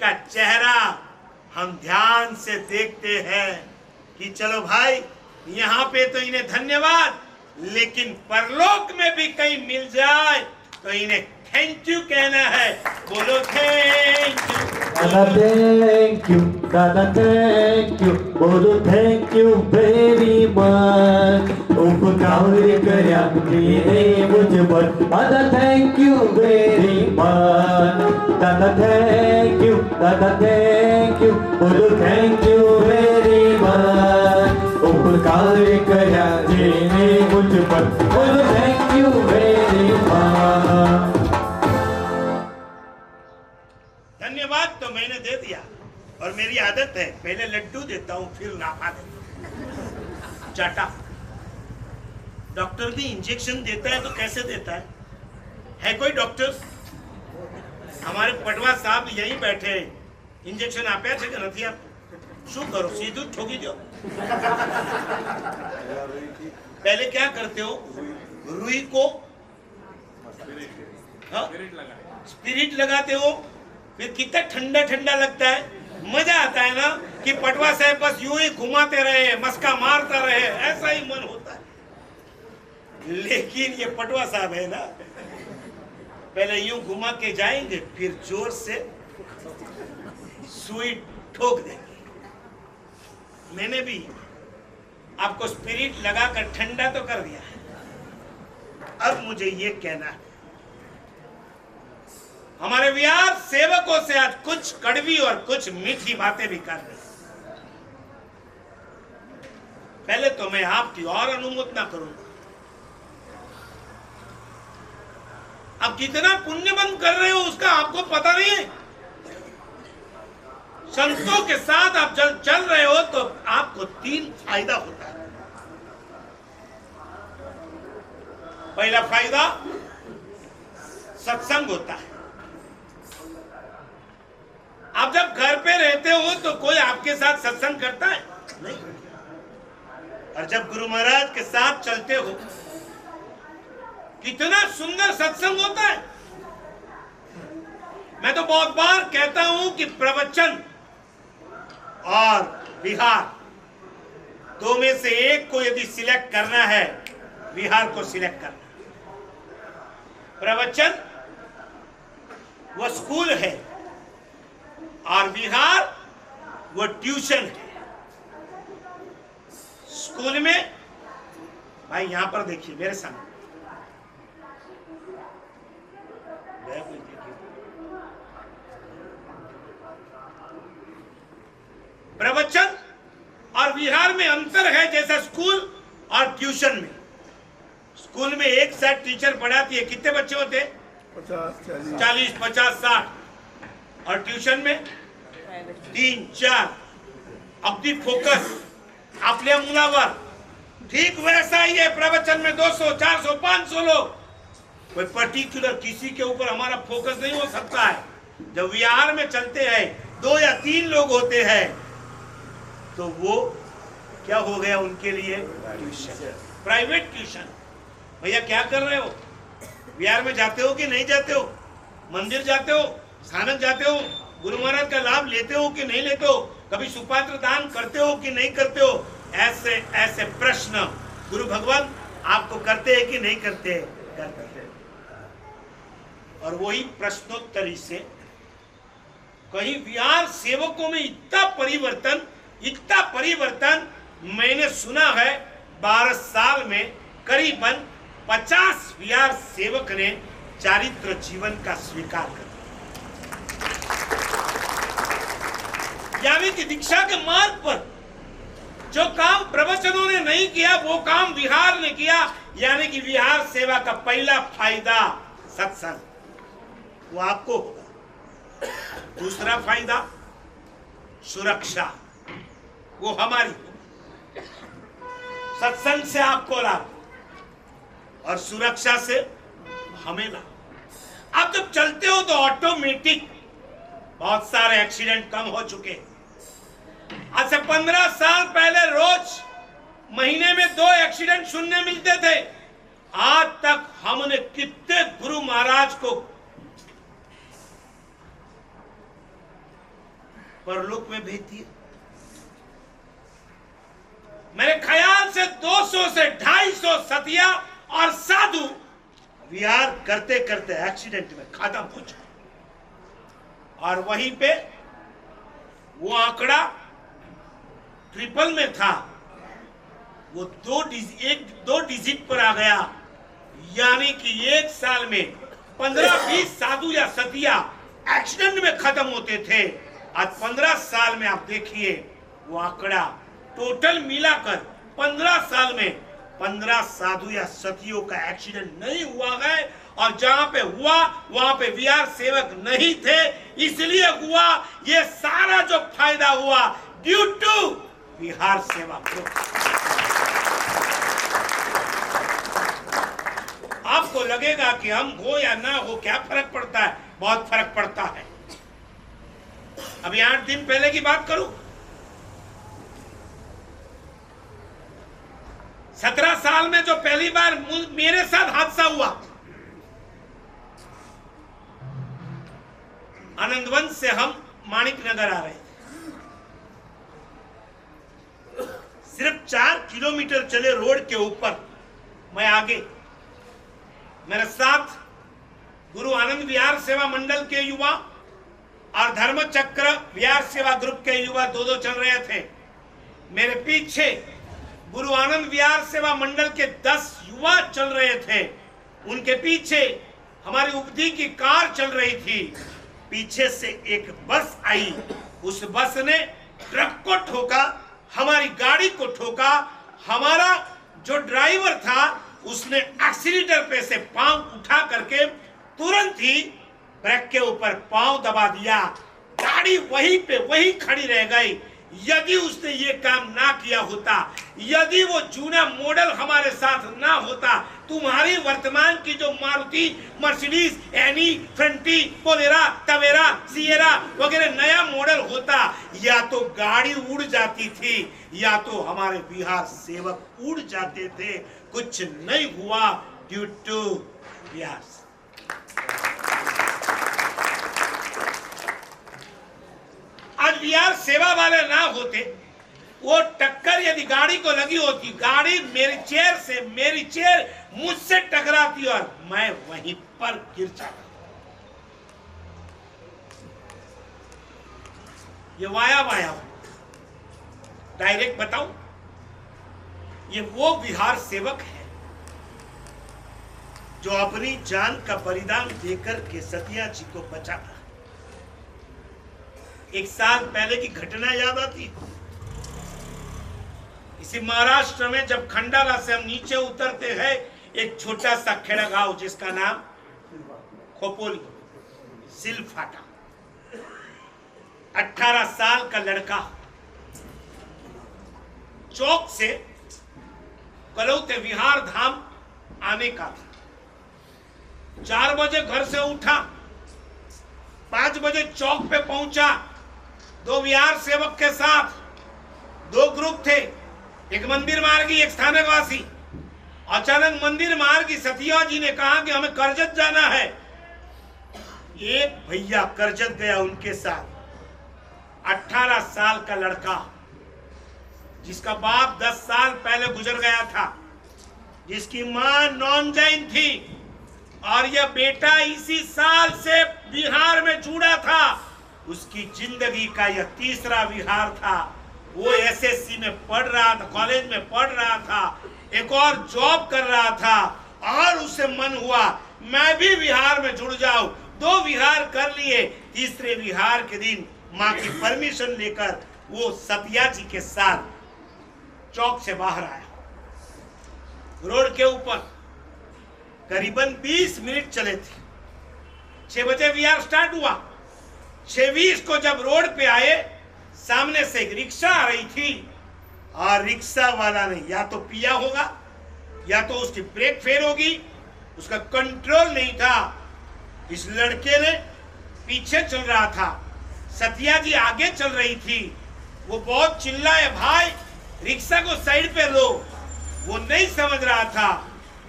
का चेहरा हम ध्यान से देखते हैं कि चलो भाई यहाँ पे तो इन्हें धन्यवाद, लेकिन परलोक में भी कहीं मिल जाए तो इन्हें थैंक यू कहना है। बोलो थैंक यू। दादा थैंक यू, दादा थैंक यू, बोलो थैंक यू वेरी मच। उपकार कर्या तिने मुझपर, दादा थैंक यू वेरी मच। दादा थैंक यू, दादा थैंक यू, बोलो थैंक यू वेरी मच। उपकार कर्या तिने मुझपर, बोलो थैंक यू वेरी मच। धन्यवाद तो मैंने दे दिया, और मेरी आदत है पहले लड्डू देता हूं फिर नाफा देता हूं। चाटा। डॉक्टर भी इंजेक्शन देता है तो कैसे देता है कोई डॉक्टर? हमारे पटवा साहब यहीं बैठे, इंजेक्शन आप्या छे के नहीं आप? शू करो, सीधू ठोकी दो। पहले क्या करते हो? रुई को स्पिरिट लगाते हो, फिर कितना ठंडा ठंडा लगता है, मजा आता है ना कि पटवा साहब बस यूं ही घुमाते रहे, मस्का मारता रहे, ऐसा ही मन होता है। लेकिन ये पटवा साहब है ना, पहले यूं घुमा के जाएंगे, फिर जोर से सुई ठोक देंगे। मैंने भी आपको स्पिरिट लगाकर ठंडा तो कर दिया है। अब मुझे ये कहना है, हमारे विहार सेवकों से आज कुछ कड़वी और कुछ मीठी बातें भी कर रहे हैं। पहले तो मैं आपकी और अनुमोदना करूंगा। आप कितना पुण्यबंद कर रहे हो उसका आपको पता नहीं है। संतों के साथ आप चल रहे हो तो आपको 3 फायदा होता है। पहला फायदा सत्संग होता है। आप जब घर पे रहते हो तो कोई आपके साथ सत्संग करता है नहीं, और जब गुरु महाराज के साथ चलते हो कितना सुंदर सत्संग होता है। मैं तो बहुत बार कहता हूं कि प्रवचन और विहार दो में से एक को यदि सिलेक्ट करना है, विहार को सिलेक्ट करना। प्रवचन वो स्कूल है और विहार वो ट्यूशन है। स्कूल में भाई यहां पर देखिए मेरे सामने, प्रवचन और विहार में अंतर है जैसा स्कूल और ट्यूशन में। स्कूल में एक साथ टीचर पढ़ाती है, कितने बच्चे होते हैं? 40, 50, 60। और ट्यूशन में 3, 4। अगदी फोकस आपल्या मुलावर। ठीक वैसा ही है प्रवचन में 200, 400, 500 लोग। कोई पर्टिकुलर किसी के ऊपर हमारा फोकस नहीं हो सकता है। जब विहार में चलते हैं 2 या 3 लोग होते हैं तो वो क्या हो गया उनके लिए? Tuition, private tuition. भैया क्या कर रहे हो? विहार में जाते हो कि नहीं जाते हो? मंदिर जाते हो, स्थानक जाते हो, गुरु महाराज का लाभ लेते हो कि नहीं लेते हो? कभी सुपात्र दान करते हो कि नहीं करते हो? ऐसे ऐसे प्रश्न गुरु भगवान आपको करते हैं कि नहीं करते? करते हैं। और वही प्रश्नोत्तरी से कहीं विहार सेवकों में इतना परिवर्तन मैंने सुना है। 12 साल में करीबन 50 विहार सेवक ने चारित्र जीवन का स्वीकार कर दिया। यानी कि दीक्षा के मार्ग पर जो काम प्रवचनों ने नहीं किया वो काम विहार ने किया। यानी कि विहार सेवा का पहला फायदा सत्संग, वो आपको होगा। दूसरा फायदा सुरक्षा, वो हमारी होगी। सत्संग से आपको लाभ और सुरक्षा से हमें लाभ। आप जब चलते हो तो ऑटोमेटिक बहुत सारे एक्सीडेंट कम हो चुके हैं। आज से 15 साल पहले रोज महीने में 2 एक्सीडेंट सुनने मिलते थे। आज तक हमने कितने गुरु महाराज को परलोक में भेजती है। मेरे ख्याल से 200 से 250 सतिया और साधु विहार करते करते एक्सीडेंट में खत्म हो चुके, और वहीं पे वो आंकड़ा ट्रिपल में था, वो दो डिजिट पर आ गया। यानी कि एक साल में 15-20 साधु या सतिया एक्सीडेंट में खत्म होते थे। आज 15 साल में आप देखिए वो आंकड़ा टोटल मिलाकर 15 साल में 15 साधु या सतियों का एक्सीडेंट नहीं हुआ है। और जहां पे हुआ वहां पे विहार सेवक नहीं थे, इसलिए हुआ। ये सारा जो फायदा हुआ ड्यू टू विहार सेवा ग्रुप। आपको लगेगा कि हम हो या ना हो क्या फर्क पड़ता है? बहुत फर्क पड़ता है। अभी 8 दिन पहले की बात करूं, 17 साल में जो पहली बार मेरे साथ हादसा हुआ, आनंदवन से हम माणिक नगर आ रहे थे, सिर्फ 4 किलोमीटर चले रोड के ऊपर, मैं आगे, मेरे साथ गुरु आनंद विहार सेवा मंडल के युवा और धर्म चक्र विहार सेवा ग्रुप के युवा दो चल रहे थे। मेरे पीछे गुरु आनंद विहार सेवा मंडल के 10 युवा चल रहे थे। उनके पीछे हमारी उपदी की कार चल रही थी। पीछे से एक बस आई, उस बस ने ट्रक को ठोका, हमारी गाड़ी को ठोका। हमारा जो ड्राइवर था उसने एक्सीलेटर पे से पांव उठा करके तुरंत ही ब्रेक के ऊपर पांव दबा दिया। गाड़ी वहीं पे वहीं खड़ी रह गई। यदि उसने ये काम ना किया होता, यदि वो जूना मॉडल हमारे साथ ना होता, तुम्हारी वर्तमान की जो मारुति, मर्सिडीज, एनी, फ्रंटी, पोलेरा, तवेरा, सिएरा वगैरह नया मॉडल होता, या तो गाड़ी उड़ जाती थी या तो हमारे विहार सेवक उड़ जाते थे। कुछ नहीं हुआ ड्यू टू विहार। आज विहार सेवा वाले ना होते, वो टक्कर यदि गाड़ी को लगी होती, गाड़ी मेरी चेयर मुझसे टकराती और मैं वहीं पर गिर जाता। ये वाया डायरेक्ट बताऊं, ये वो विहार सेवक है जो अपनी जान का बलिदान देकर के सतिया जी को बचाता। 1 साल पहले की घटना याद आती, इसी महाराष्ट्र में जब खंडाला से हम नीचे उतरते हैं, एक छोटा सा खेड़ा गांव जिसका नाम खोपोली, सिलफाटा, 18 साल का लड़का चौक से कलौते विहार धाम आने का था। 4 बजे घर से उठा, 5 बजे चौक पे पहुंचा। 2 विहार सेवक के साथ 2 ग्रुप थे, एक मंदिर मार्गी, एक स्थानक वासी। अचानक मंदिर मार्गी सतिया जी ने कहा कि हमें करजत जाना है। एक भैया करजत गया उनके साथ। 18 साल का लड़का जिसका बाप 10 साल पहले गुजर गया था, जिसकी मां नॉन जैन थी, और यह बेटा इसी साल से विहार में जुड़ा था। उसकी जिंदगी का यह तीसरा विहार था। वो एसएससी में पढ़ रहा था, कॉलेज में पढ़ रहा था, एक और जॉब कर रहा था, और उसे मन हुआ मैं भी विहार में जुड़ जाऊं। 2 विहार कर लिए। तीसरे विहार के दिन मां की परमिशन लेकर वो सतिया जी के साथ चौक से बाहर आया। रोड के ऊपर करीबन 20 मिनट चले थे। 6 बजे विहार स्टार्ट हुआ। 6:20 को जब रोड पे आए, सामने से एक रिक्शा आ रही थी, और रिक्शा वाला ने या तो पिया होगा या तो उसकी ब्रेक फेल होगी, उसका कंट्रोल नहीं था। इस लड़के ने पीछे चल रहा था, सतिया जी आगे चल रही थी। वो बहुत चिल्लाए, भाई रिक्शा को साइड पे लो। वो नहीं समझ रहा था।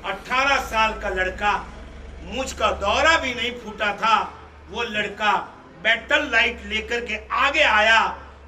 18 साल का लड़का, मुझ का दौरा भी नहीं फूटा था, वो लड़का बैटल लाइट लेकर के आगे आया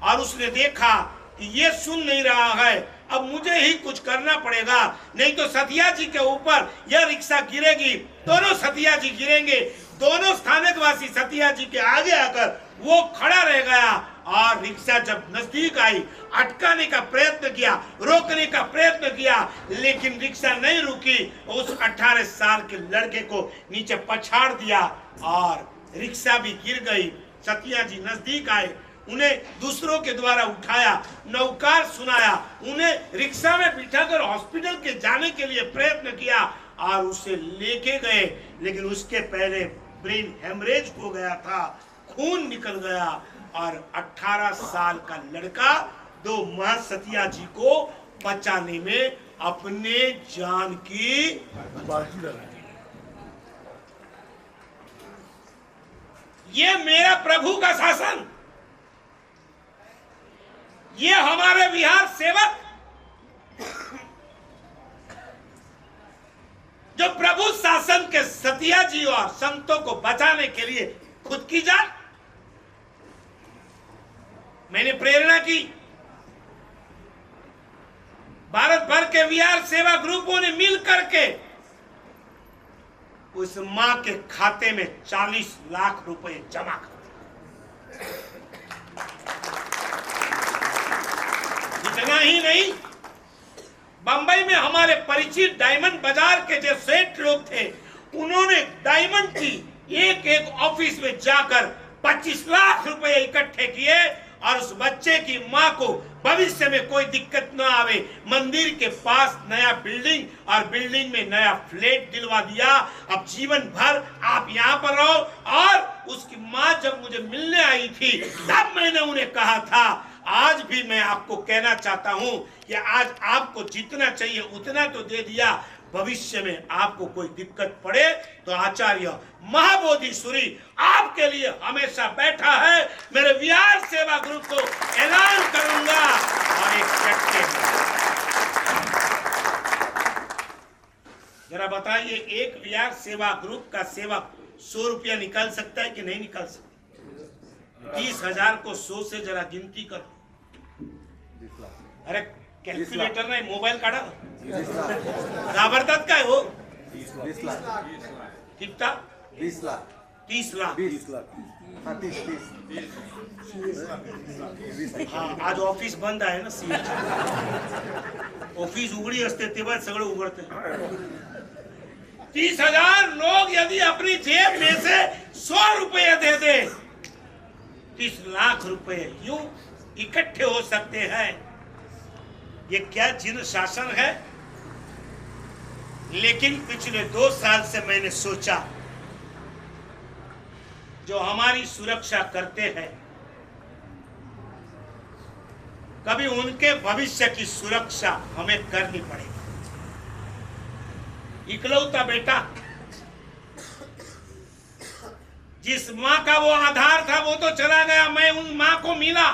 और उसने देखा कि ये सुन नहीं रहा है, अब मुझे ही कुछ करना पड़ेगा, नहीं तो सतिया जी के ऊपर यह रिक्शा गिरेगी, दोनों सतिया जी गिरेंगे। दोनों स्थानकवासी सतिया जी के आगे आकर वो खड़ा रह गया और रिक्शा जब नजदीक आई अटकाने का प्रयत्न किया, रोकने का प्रयत्न किया, लेकिन रिक्शा नहीं रुकी। उस 18 साल के लड़के को नीचे पछाड़ दिया और रिक्शा भी गिर गई। सतिया जी नजदीक आए, उन्हें दूसरों के द्वारा उठाया, नौकार सुनाया, उन्हें रिक्शा में बिठाकर हॉस्पिटल के जाने के लिए प्रयत्न किया और उसे लेके गए, लेकिन उसके पहले ब्रेन हेमरेज हो गया था, खून निकल गया और 18 साल का लड़का 2 माह सतिया जी को बचाने में अपने जान की बाजी लगाई। ये मेरा प्रभु का शासन, ये हमारे विहार सेवक जो प्रभु शासन के सतिया जी और संतों को बचाने के लिए खुद की जान, मैंने प्रेरणा की। भारत भर के विहार सेवा ग्रुपों ने मिल करके उस मां के खाते में 40 लाख रुपए जमा कर दिए। इतना ही नहीं, बंबई में हमारे परिचित डायमंड बाजार के जो सेठ लोग थे, उन्होंने डायमंड की एक ऑफिस में जाकर 25 लाख रुपए इकट्ठे किए और उस बच्चे की मां को भविष्य में कोई दिक्कत ना आवे, मंदिर के पास नया बिल्डिंग और बिल्डिंग में नया फ्लैट दिलवा दिया। अब जीवन भर आप यहाँ पर रहो। और उसकी मां जब मुझे मिलने आई थी तब मैंने उन्हें कहा था, आज भी मैं आपको कहना चाहता हूं कि आज आपको जितना चाहिए उतना तो दे दिया, भविष्य में आपको कोई दिक्कत पड़े तो आचार्य महाबोधिसूरी आपके लिए हमेशा बैठा है। मेरे विहार सेवा ग्रुप को ऐलान करूंगा और एक चटके जरा बताइए, एक विहार सेवा ग्रुप का सेवक 100 रुपया निकाल सकता है कि नहीं निकाल सकता? 30,000 को 100 से जरा गिनती करो। अरे कैलकुलेटर नहीं, मोबाईल काढा, घाबरतात काय हो? 20 लाख कितना? 20 लाख 30 लाख 20 लाख हाँ 30 हाँ, आज ऑफिस बंद आहे ना, सीएच ऑफिस उघडी असते तेव्हा सगळं उघडते। 30,000 लोग यदि अपनी जेब में से 100 रुपये दे दे, 30 लाख रुपए यूं इकट्ठे हो सकते हैं। ये क्या जिन शासन है? लेकिन पिछले 2 साल से मैंने सोचा, जो हमारी सुरक्षा करते हैं, कभी उनके भविष्य की सुरक्षा हमें करनी पड़ेगी। इकलौता बेटा, जिस मां का वो आधार था वो तो चला गया, मैं उन मां को मिला।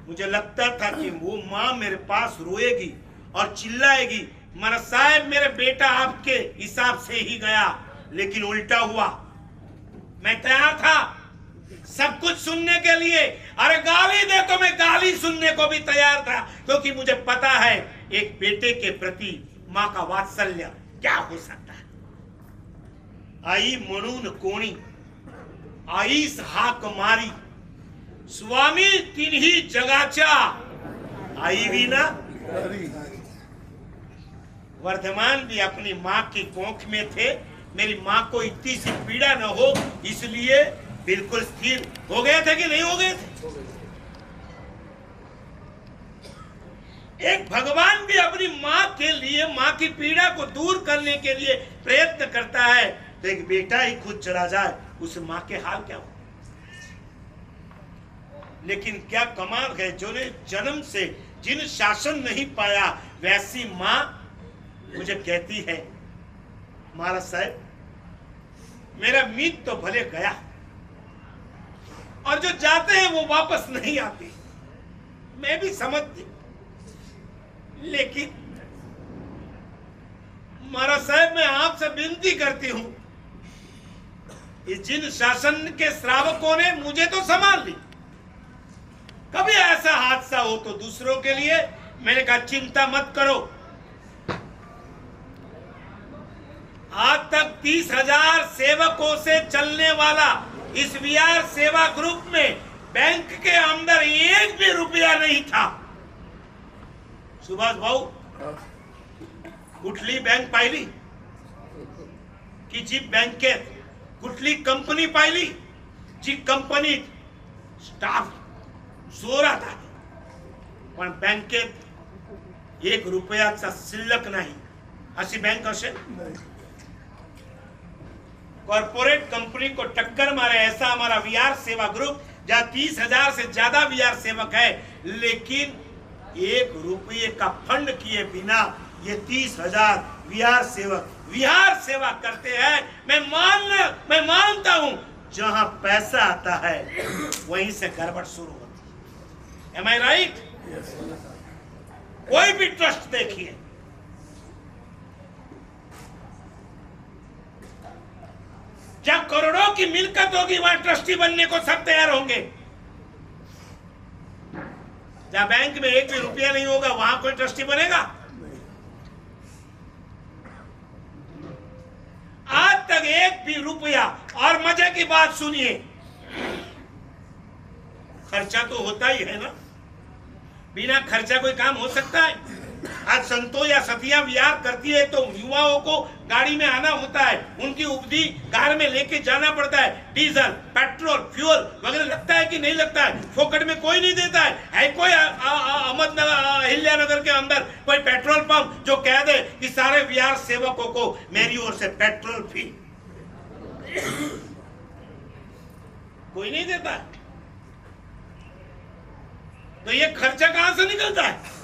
मुझे लगता था कि वो मां मेरे पास रोएगी और चिल्लाएगी, मगर साहब मेरे बेटा आपके हिसाब से ही गया, लेकिन उल्टा हुआ। मैं तैयार था सब कुछ सुनने के लिए, अरे गाली दे तो मैं गाली सुनने को भी तैयार था, क्योंकि मुझे पता है एक बेटे के प्रति मां का वात्सल्य क्या हो सकता है। आई म्हणून कोणी आईस हाक मारी, स्वामी तिन्ही जगाच्या आई विना। वर्धमान भी अपनी मां की कोख में थे, मेरी मां को इतनी सी पीड़ा न हो इसलिए बिल्कुल स्थिर हो गए थे कि नहीं हो गए थे। एक भगवान भी अपनी मां के लिए, मां की पीड़ा को दूर करने के लिए प्रयत्न करता है, तो एक बेटा ही खुद चला जाए, उस मां के हाल क्या हो। लेकिन क्या कमाल है, जो ने जन्म से जिन शासन नहीं पाया, वैसी मां मुझे कहती है, महाराज साहब मेरा मीत तो भले गया, और जो जाते हैं वो वापस नहीं आते, मैं भी समझती, लेकिन महाराज साहब मैं आपसे विनती करती हूं, इस जिन शासन के श्रावकों ने मुझे तो संभाल ली, कभी ऐसा हादसा हो तो दूसरों के लिए, मैंने कहा चिंता मत करो। आज तक 30,000 सेवकों से चलने वाला इस वीआर सेवा ग्रुप में बैंक के अंदर एक भी रुपया नहीं था। सुभाष भाऊ, कुठली बँक पाहिली की जी बँकेत कुठली कंपनी पाहिली जी कंपनीत स्टाफ जोरात आहे, पण बँकेत 1 रुपयाचा शिल्लक नाही, अशी बँक असेल? कॉर्पोरेट कंपनी को टक्कर मारे ऐसा हमारा वीआर सेवा ग्रुप, जहां 30,000 से ज्यादा वीआर सेवक है, लेकिन 1 रुपये का फंड किए बिना ये 30,000 वीआर सेवक विहार सेवा करते हैं। मैं मानता हूं जहां पैसा आता है वहीं से गड़बड़ शुरू होती है। एम आई राइट? कोई भी ट्रस्ट देखिए, जब करोड़ों की मिलकत होगी वहां ट्रस्टी बनने को सब तैयार होंगे। जहां बैंक में 1 भी रुपया नहीं होगा वहां कोई ट्रस्टी बनेगा? आज तक 1 भी रुपया, और मजे की बात सुनिए, खर्चा तो होता ही है ना, बिना खर्चा कोई काम हो सकता है? आज संतो या सतिया विहार करती है तो युवाओं को गाड़ी में आना होता है, उनकी उपदी घर में लेके जाना पड़ता है, डीजल पेट्रोल फ्यूल वगैरह लगता है कि नहीं लगता है? फोकट में कोई नहीं देता है कोई अहमदनगर अहिल्यानगर के अंदर कोई पेट्रोल पंप जो कह दे कि सारे विहार सेवकों को मेरी ओर से पेट्रोल फ्री? कोई नहीं देता है। तो ये खर्चा कहां से निकलता है?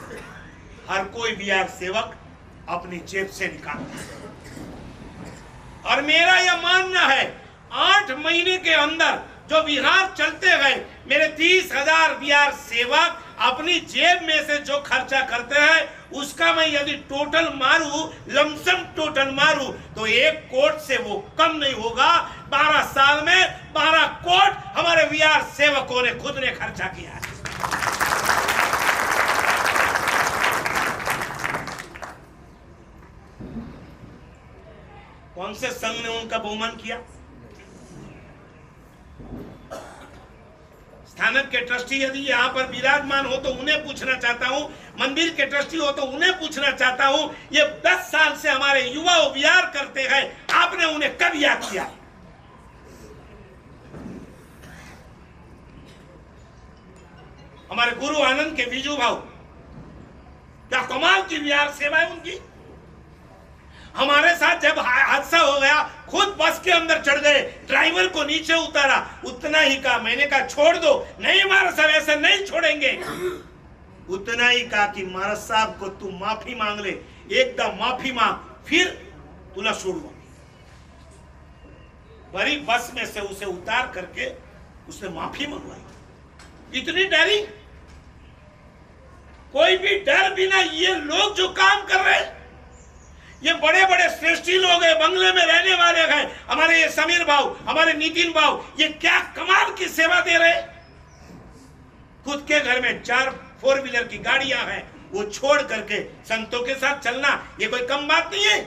हर कोई विहार सेवक अपनी जेब से निकालता है। और मेरा यह मानना है 8 महीने के अंदर जो विहार चलते गए, मेरे 30,000 विहार सेवक अपनी जेब में से जो खर्चा करते हैं उसका मैं यदि टोटल मारूं, लमसम टोटल मारूं, तो 1 करोड़ से वो कम नहीं होगा। 12 साल में 12 करोड़ हमारे विहार सेवकों ने खुद ने खर्चा किया है। कौन से संघ ने उनका बहुमान किया? स्थानक के ट्रस्टी यदि यहाँ पर विराजमान हो तो उन्हें पूछना चाहता हूँ, मंदिर के ट्रस्टी हो तो उन्हें पूछना चाहता हूँ, ये 10 साल से हमारे युवा विहार करते हैं, आपने उन्हें कब याद किया? हमारे गुरु आनंद के बीजू भाव, क्या कमाल की विहार सेवा है उनकी। हमारे साथ जब हादसा हो गया खुद बस के अंदर चढ़ गए, ड्राइवर को नीचे उतारा, उतना ही कहा, मैंने कहा छोड़ दो, नहीं महाराज साहब ऐसा नहीं छोड़ेंगे। उतना ही कहा कि महाराज साहब को तू माफी मांग ले, एकदम माफी मांग, फिर तुला छोड़ूंगा। बड़ी बस में से उसे उतार करके उसने माफी मंगवाई। इतनी डरिंग, कोई भी डर बिना ये लोग जो काम कर रहे हैं, ये बड़े बड़े श्रेष्ठी लोग हैं, बंगले में रहने वाले हैं, हमारे ये समीर भाव, हमारे नितिन भाव, ये क्या कमाल की सेवा दे रहे। खुद के घर में 4 4 व्हीलर की गाड़ियां हैं, वो छोड़ करके संतों के साथ चलना ये कोई कम बात नहीं है।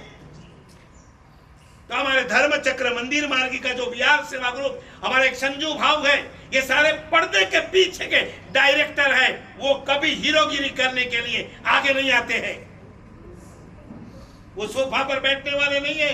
तो हमारे धर्म चक्र मंदिर मार्गी का जो विहार सेवा ग्रुप, हमारे एक संजू भाव है, ये सारे पर्दे के पीछे के डायरेक्टर है, वो कभी हीरोगिरी करने के लिए आगे नहीं आते हैं। वो सोफा पर बैठने वाले नहीं है,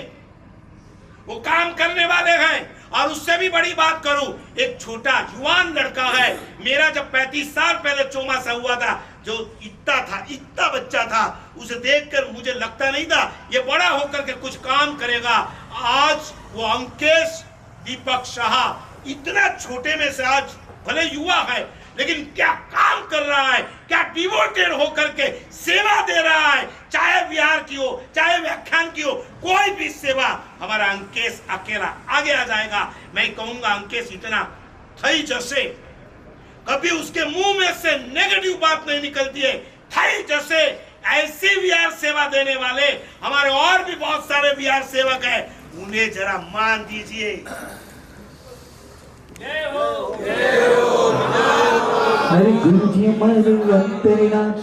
वो काम करने वाले हैं। और उससे भी बड़ी बात करूं, एक छोटा युवान लड़का है, मेरा जब 35 साल पहले चौमासा हुआ था, जो इतना बच्चा था, उसे देखकर मुझे लगता नहीं था ये बड़ा होकर के कुछ काम करेगा। आज वो अंकेश दीपक शाह इतना छोटे में से आज भले युवा है, लेकिन क्या काम कर रहा है, क्या डिवोटेड होकर के सेवा दे रहा है, चाहे विहार की हो, चाहे व्याख्यान की हो, कोई भी सेवा। हमारा अंकेश अकेला आगे आ जाएगा। मैं कहूंगा अंकेश इतना थई जैसे, कभी उसके मुंह में से नेगेटिव बात नहीं निकलती है, थई जैसे। ऐसी विहार सेवा देने वाले हमारे और भी बहुत सारे विहार सेवक हैं, उन्हें जरा मान दीजिए। अरे गुरुजी हमारो अंतरनाथ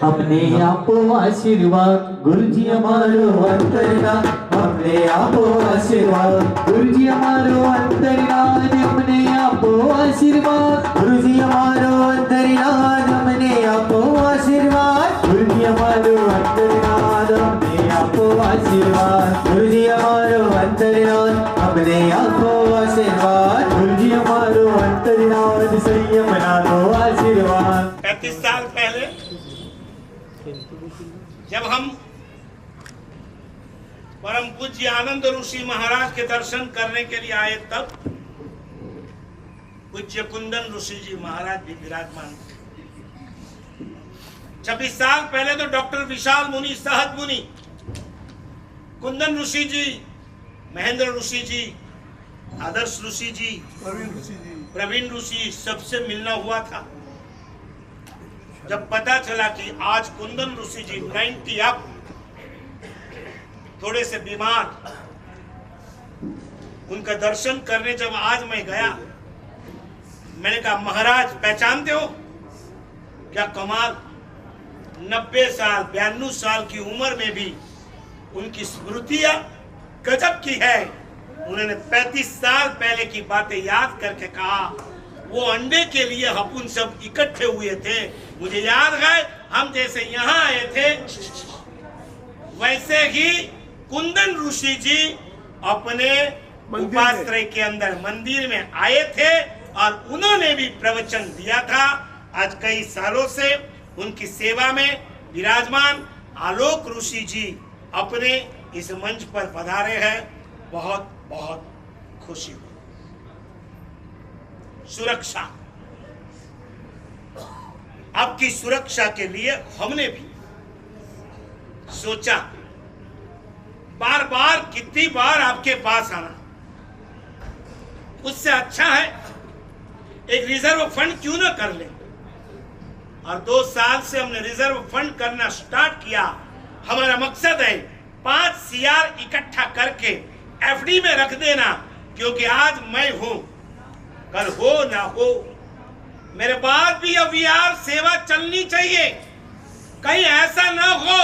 हमने आपो आशीर्वाद गुरुजी हमारो अंतरनाथ हमने आपो आशीर्वाद गुरुजी हमारो अंतरनाथ हमने आपो आशीर्वाद गुरुजी हमारो अंतरनाथ हमने आपो आशीर्वाद गुरुजी हमारो अंतरनाथ हमने आपो आशीर्वाद गुरुजी हमारो अंतरनाथ हमने आपो आशीर्वाद गुरुजी हमारो अंतरनाथ संयम ना दो आशीर्वाद। 35 साल पहले जब हम परम पूज्य आनंद ऋषि महाराज के दर्शन करने के लिए आए तब पूज्य कुंदन ऋषि जी महाराज भी विराजमान थे। 26 साल पहले तो डॉक्टर विशाल मुनि, सहज मुनि, कुंदन ऋषि जी, महेंद्र ऋषि जी, आदर्श ऋषि जी, प्रवीण ऋषि, सबसे मिलना हुआ था। जब पता चला कि आज कुंदन ऋषि जी 90 अप, थोड़े से बीमार, उनका दर्शन करने जब आज मैं गया, मैंने कहा महाराज पहचानते हो? क्या कमाल, 90 साल 92 साल की उम्र में भी उनकी स्मृतियां गजब की है। उन्होंने 35 साल पहले की बातें याद करके कहा, वो अंडे के लिए अपन सब इकट्ठे हुए थे। मुझे याद है हम जैसे यहाँ आए थे वैसे ही कुंदन ऋषि जी अपने उपाश्रय के अंदर मंदिर में आए थे और उन्होंने भी प्रवचन दिया था। आज कई सालों से उनकी सेवा में विराजमान आलोक ऋषि जी अपने इस मंच पर पधारे हैं। बहुत बहुत खुशी हुई। सुरक्षा, आपकी सुरक्षा के लिए हमने भी सोचा, बार बार कितनी बार आपके पास आना, उससे अच्छा है एक रिजर्व फंड क्यों ना कर ले। और 2 साल से हमने रिजर्व फंड करना स्टार्ट किया। हमारा मकसद है 5 CR इकट्ठा करके FD में रख देना, क्योंकि आज मैं हूं, कल हो ना हो, मेरे बाद भी अवियार सेवा चलनी चाहिए। कहीं ऐसा ना हो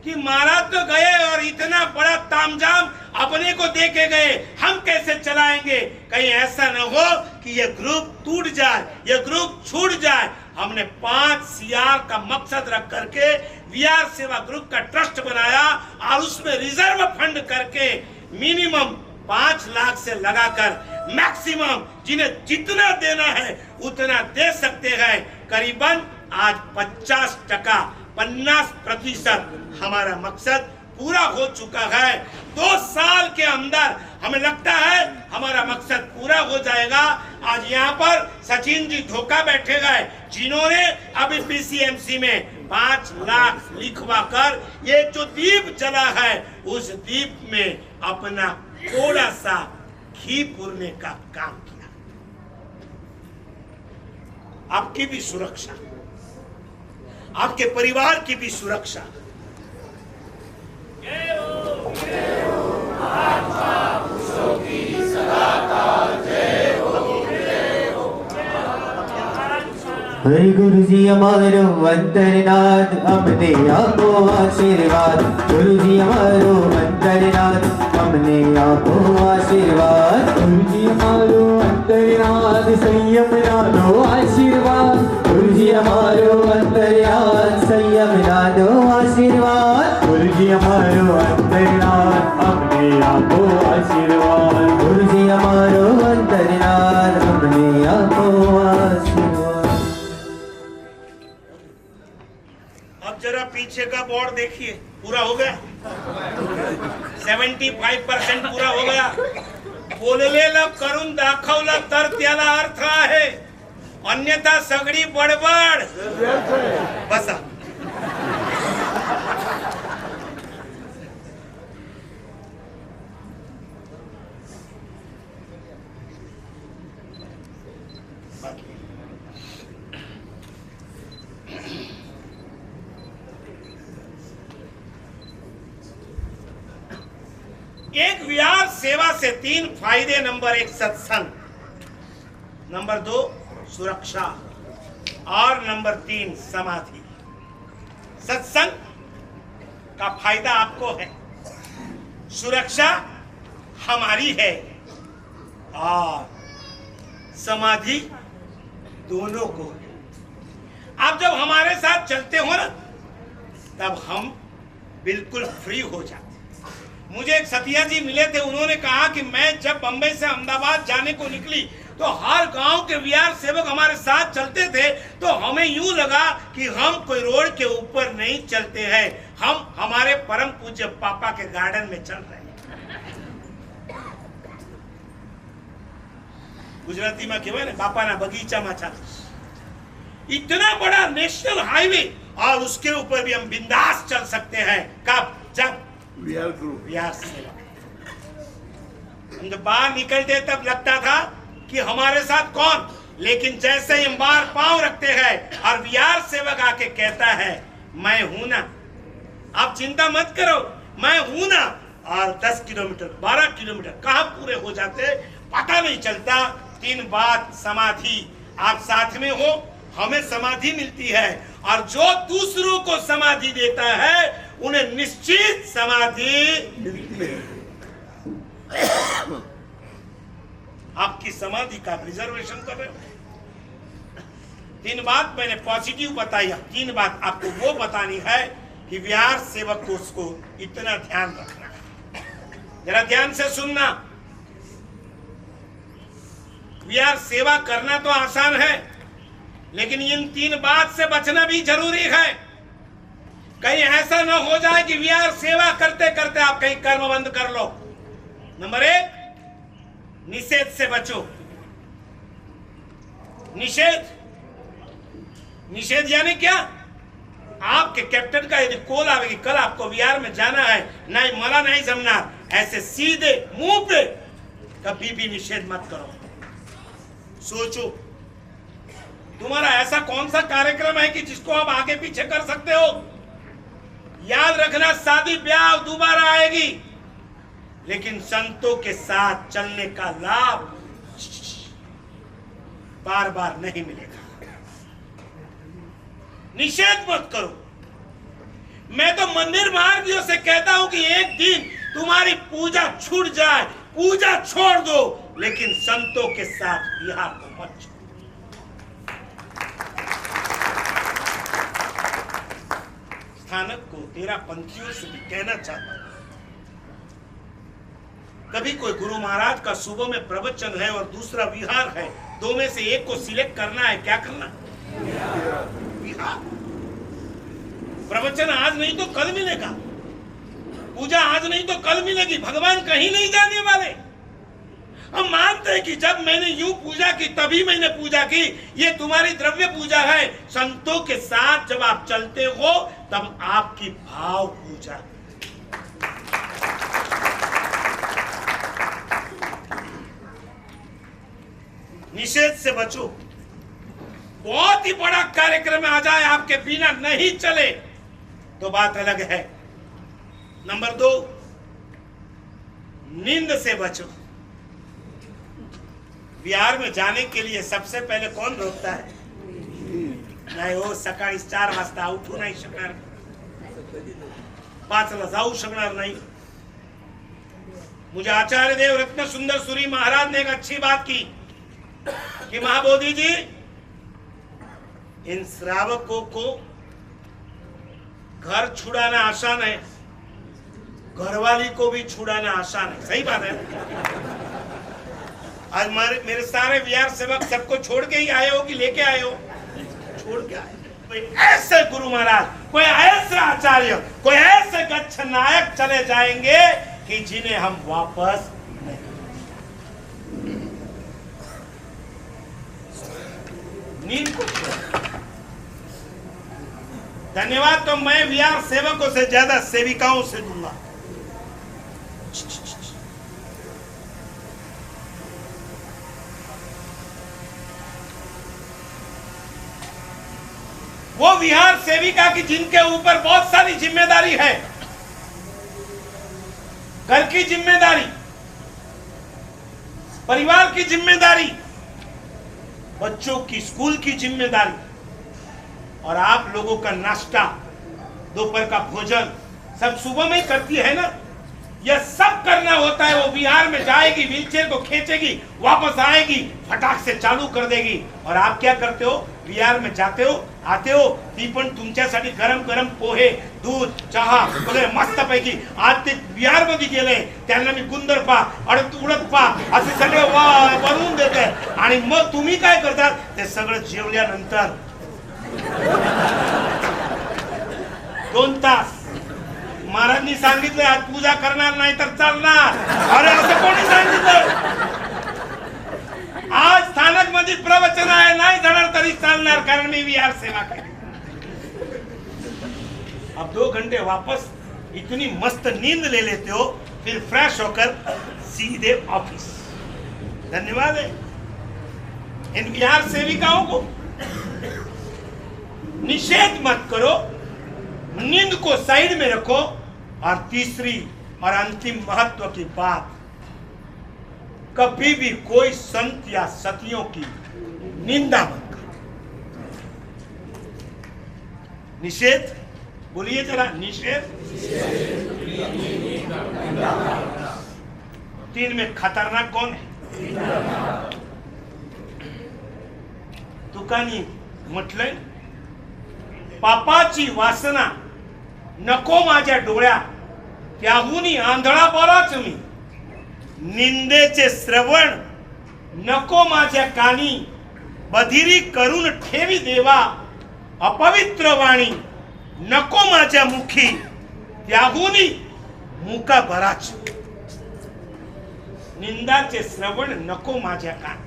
कि महाराज तो गए और इतना बड़ा तामझाम अपने को दे के गए, हम कैसे चलाएंगे। कहीं ऐसा ना हो कि ये ग्रुप टूट जाए, ये ग्रुप छूट जाए। हमने 5 CR का मकसद रख करके वीआर सेवा ग्रुप का ट्रस्ट बनाया और उसमें रिजर्व फंड करके मिनिमम 5 लाख से लगाकर मैक्सिमम जिन्हें जितना देना है उतना दे सकते हैं। करीबन आज 50% 50% हमारा मकसद पूरा हो चुका है। 2 साल के अंदर हमें लगता है हमारा मकसद पूरा हो जाएगा। आज यहाँ पर सचिन जी धोखा बैठे गए, जिन्होंने अभी PCMC में 5 लाख लिखवा कर ये जो दीप जला है उस दीप में अपना थोड़ा सा घी पुरने का काम किया। आपकी भी सुरक्षा, आपके परिवार की भी सुरक्षा। हरे गुरु जी हमारो अंतरनाथ हमने आपो आशीर्वाद गुरु जी हमारो अंतरनाथ हमने आपो आशीर्वाद गुरु जी हमारो अंतरनाथ संयम ना दो आशीर्वाद गुरु जी हमारो अंतरनाथ संयम ना दो आशीर्वाद गुरु जी हमारो अंतरनाथ हमने आपो आशीर्वाद गुरु जी हमारो अंतरनाथ हमने आपो आशीर्वाद। जरा पीछे का बोर्ड देखिए, पूरा हो गया, 75% पूरा हो गया। बोललेलं करून दाखवलं तर त्याला अर्थ आहे, अन्यथा सगळी बडबड। बसा। एक विहार सेवा से 3 फायदे। नंबर 1 सत्संग, नंबर 2 सुरक्षा और नंबर 3 समाधि। सत्संग का फायदा आपको है, सुरक्षा हमारी है और समाधि दोनों को है। आप जब हमारे साथ चलते हो ना तब हम बिल्कुल फ्री हो जाते। मुझे एक सतिया जी मिले थे, उन्होंने कहा कि मैं जब बंबई से अहमदाबाद जाने को निकली तो हर गांव के विहार सेवक हमारे साथ चलते थे, तो हमें यूं लगा कि हम कोई रोड के ऊपर नहीं चलते हैं, हम हमारे परम पूज्य पापा के गार्डन में चल रहे हैं। गुजराती में कहवाय ने बापा ना बगीचा में चालीस। इतना बड़ा नेशनल हाईवे और उसके ऊपर भी हम बिंदास चल सकते हैं। कब? जब विहार सेवा। हम जब बाहर निकलते तब लगता था कि हमारे साथ कौन, लेकिन जैसे ही हम बाहर पांव रखते हैं और विहार सेवक आके कहता है मैं हूं ना, आप चिंता मत करो, मैं हूं ना, और 10 किलोमीटर 12 किलोमीटर कहां पूरे हो जाते पता नहीं चलता। 3 बात समाधि, आप साथ में हो, हमें समाधि मिलती है, और जो दूसरों को समाधि देता है उन्हें निश्चित समाधि मिलती है। आपकी समाधि का रिजर्वेशन कर रहे हो। 3 बात मैंने पॉजिटिव बताई, 3 बात आपको वो बतानी है कि विहार सेवक को उसको इतना ध्यान रखना है। जरा ध्यान से सुनना, विहार सेवा करना तो आसान है, लेकिन इन 3 बात से बचना भी जरूरी है। कहीं ऐसा न हो जाए कि विहार सेवा करते करते आप कहीं कर्म बंद कर लो। नंबर 1, निषेध से बचो। निषेध यानी क्या? आपके कैप्टन का यदि कॉल आवेगी कल आपको विहार में जाना है, नहीं मला नहीं जमना, ऐसे सीधे मुंह पे कभी भी निषेध मत करो। सोचो तुम्हारा ऐसा कौन सा कार्यक्रम है कि जिसको आप आगे पीछे कर सकते हो। याद रखना, शादी ब्याह दोबारा आएगी, लेकिन संतों के साथ चलने का लाभ बार बार नहीं मिलेगा। निषेध मत करो। मैं तो मंदिर मार्गियों से कहता हूं कि एक दिन तुम्हारी पूजा छूट जाए, पूजा छोड़ दो, लेकिन संतों के साथ विहार को मत छोड़ो। स्थानक को तेरा पंथियों से भी कहना चाहता हूं, कभी कोई गुरु महाराज का सुबह में प्रवचन है और दूसरा विहार है, 2 में से एक को सिलेक्ट करना है। क्या करना? विहार। प्रवचन आज नहीं तो कल मिलेगा, पूजा आज नहीं तो कल मिलेगी, भगवान कहीं नहीं जाने वाले। हम मानते हैं कि जब मैंने यूं पूजा की तभी मैंने पूजा की, ये तुम्हारी द्रव्य पूजा है। संतों के साथ जब आप चलते हो तब आपकी भाव पूजा। निषेध से बचो। बहुत ही बड़ा कार्यक्रम आ जाए आपके बिना नहीं चले तो बात अलग है। नंबर 2, नींद से बचो। विहार में जाने के लिए सबसे पहले कौन रोकता है? नाही हो, सकाळी 4 वाजता उठू नाही शकणार, 5ला जाऊ शकणार नहीं। मुझे आचार्य देव रत्न सुंदर सूरी महाराज ने एक अच्छी बात की कि महाबोधि जी, इन श्रावकों को घर छुड़ाना आसान है, घरवाली को भी छुड़ाना आसान है। सही बात है। आज मेरे सारे विहार सेवक सबको छोड़ के ही आए हो कि लेके आए हो? छोड़ के आए। कोई ऐसे गुरु महाराज, कोई ऐसा आचार्य, कोई ऐसे गच्छ नायक चले जाएंगे कि जिन्हें हम वापस नींद को। धन्यवाद तो मैं विहार सेवकों से ज्यादा सेविकाओं से दूंगा। वो विहार सेविका की जिनके ऊपर बहुत सारी जिम्मेदारी है, घर की जिम्मेदारी, परिवार की जिम्मेदारी, बच्चों की स्कूल की जिम्मेदारी और आप लोगों का नाश्ता, दोपहर का भोजन सब सुबह में ही करती है ना। यह सब करना होता है। वो बिहार में जाएगी, व्हीलचेयर को खींचेगी, वापस आएगी, फटाक से चालू कर देगी। और आप क्या करते हो? बिहार में जाते हो, आते हो, ती पण तुमच्यासाठी गरम गरम पोहे, दूध, चहा वगैरे मस्तपैकी आज ते बिहारमध्ये गेले, त्यांना मी गुंदरपा, उडदपा असे सगळे बनवून देते. आणि मग तुम्ही काय करतात? ते सगळं जेवल्यानंतर 2 तास महाराजांनी सांगितलं आज पूजा करणार नाही तर चालणार. अरे असं कोणी सांगितलं? आज स्थानक मध्ये प्रवचन आहे, नाही जाणार तरी चालणार, कारण मी विहार सेवा केली. अब 2 घंटे वापस इतनी मस्त नींद ले लेते हो, फिर फ्रेश होकर सीधे ऑफिस. धन्यवाद है इन विहार सेविकाओं को. निषेध मत करो, नींद को साइड में रखो. और तीसरी और अंतिम महत्व की बात, कभी भी कोई संत या सतियों की निंदा मत करो. निषेध बोलिए जरा, निषेध. 3 में खतरनाक कौन है? तुकानी म्हटलंय, पापाची वासना नको माझ्या डोळ्या, त्याहूनी आंधळा बराच मी. निंदेचे श्रवण नको माझ्या कानी, बधिरी करून ठेवी देवा. अपवित्र वाणी नको माझ्या मुखी, त्याहूनी मुका बराच. निंदाचे श्रवण नको माझ्या कान.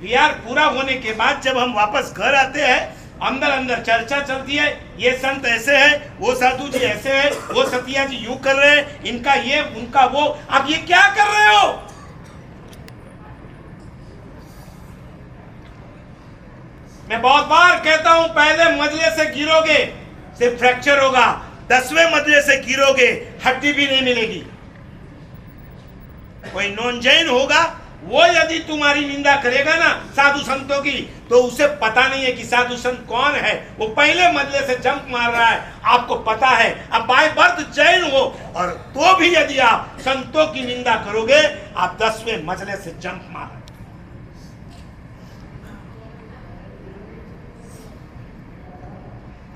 विहार पूरा होने के बाद जब हम वापस घर आते हैं, अंदर अंदर चर्चा चलती है. ये संत ऐसे है, वो साधु जी ऐसे है, वो सतिया जी यूं कर रहे हैं, इनका ये उनका वो. आप ये क्या कर रहे हो? मैं बहुत बार कहता हूं, पहले मजले से गिरोगे सिर्फ फ्रैक्चर होगा, 10वें मजले से गिरोगे हड्डी भी नहीं मिलेगी. कोई नॉन जैन होगा, वो यदि तुम्हारी निंदा करेगा ना साधु संतों की, तो उसे पता नहीं है कि साधु संत कौन है. वो पहले मजले से जंप मार रहा है, आपको पता है. अब बाय बर्थ जैन हो और तो भी यदि आप संतों की निंदा करोगे, आप 10वें मजले से जंप मार रहे.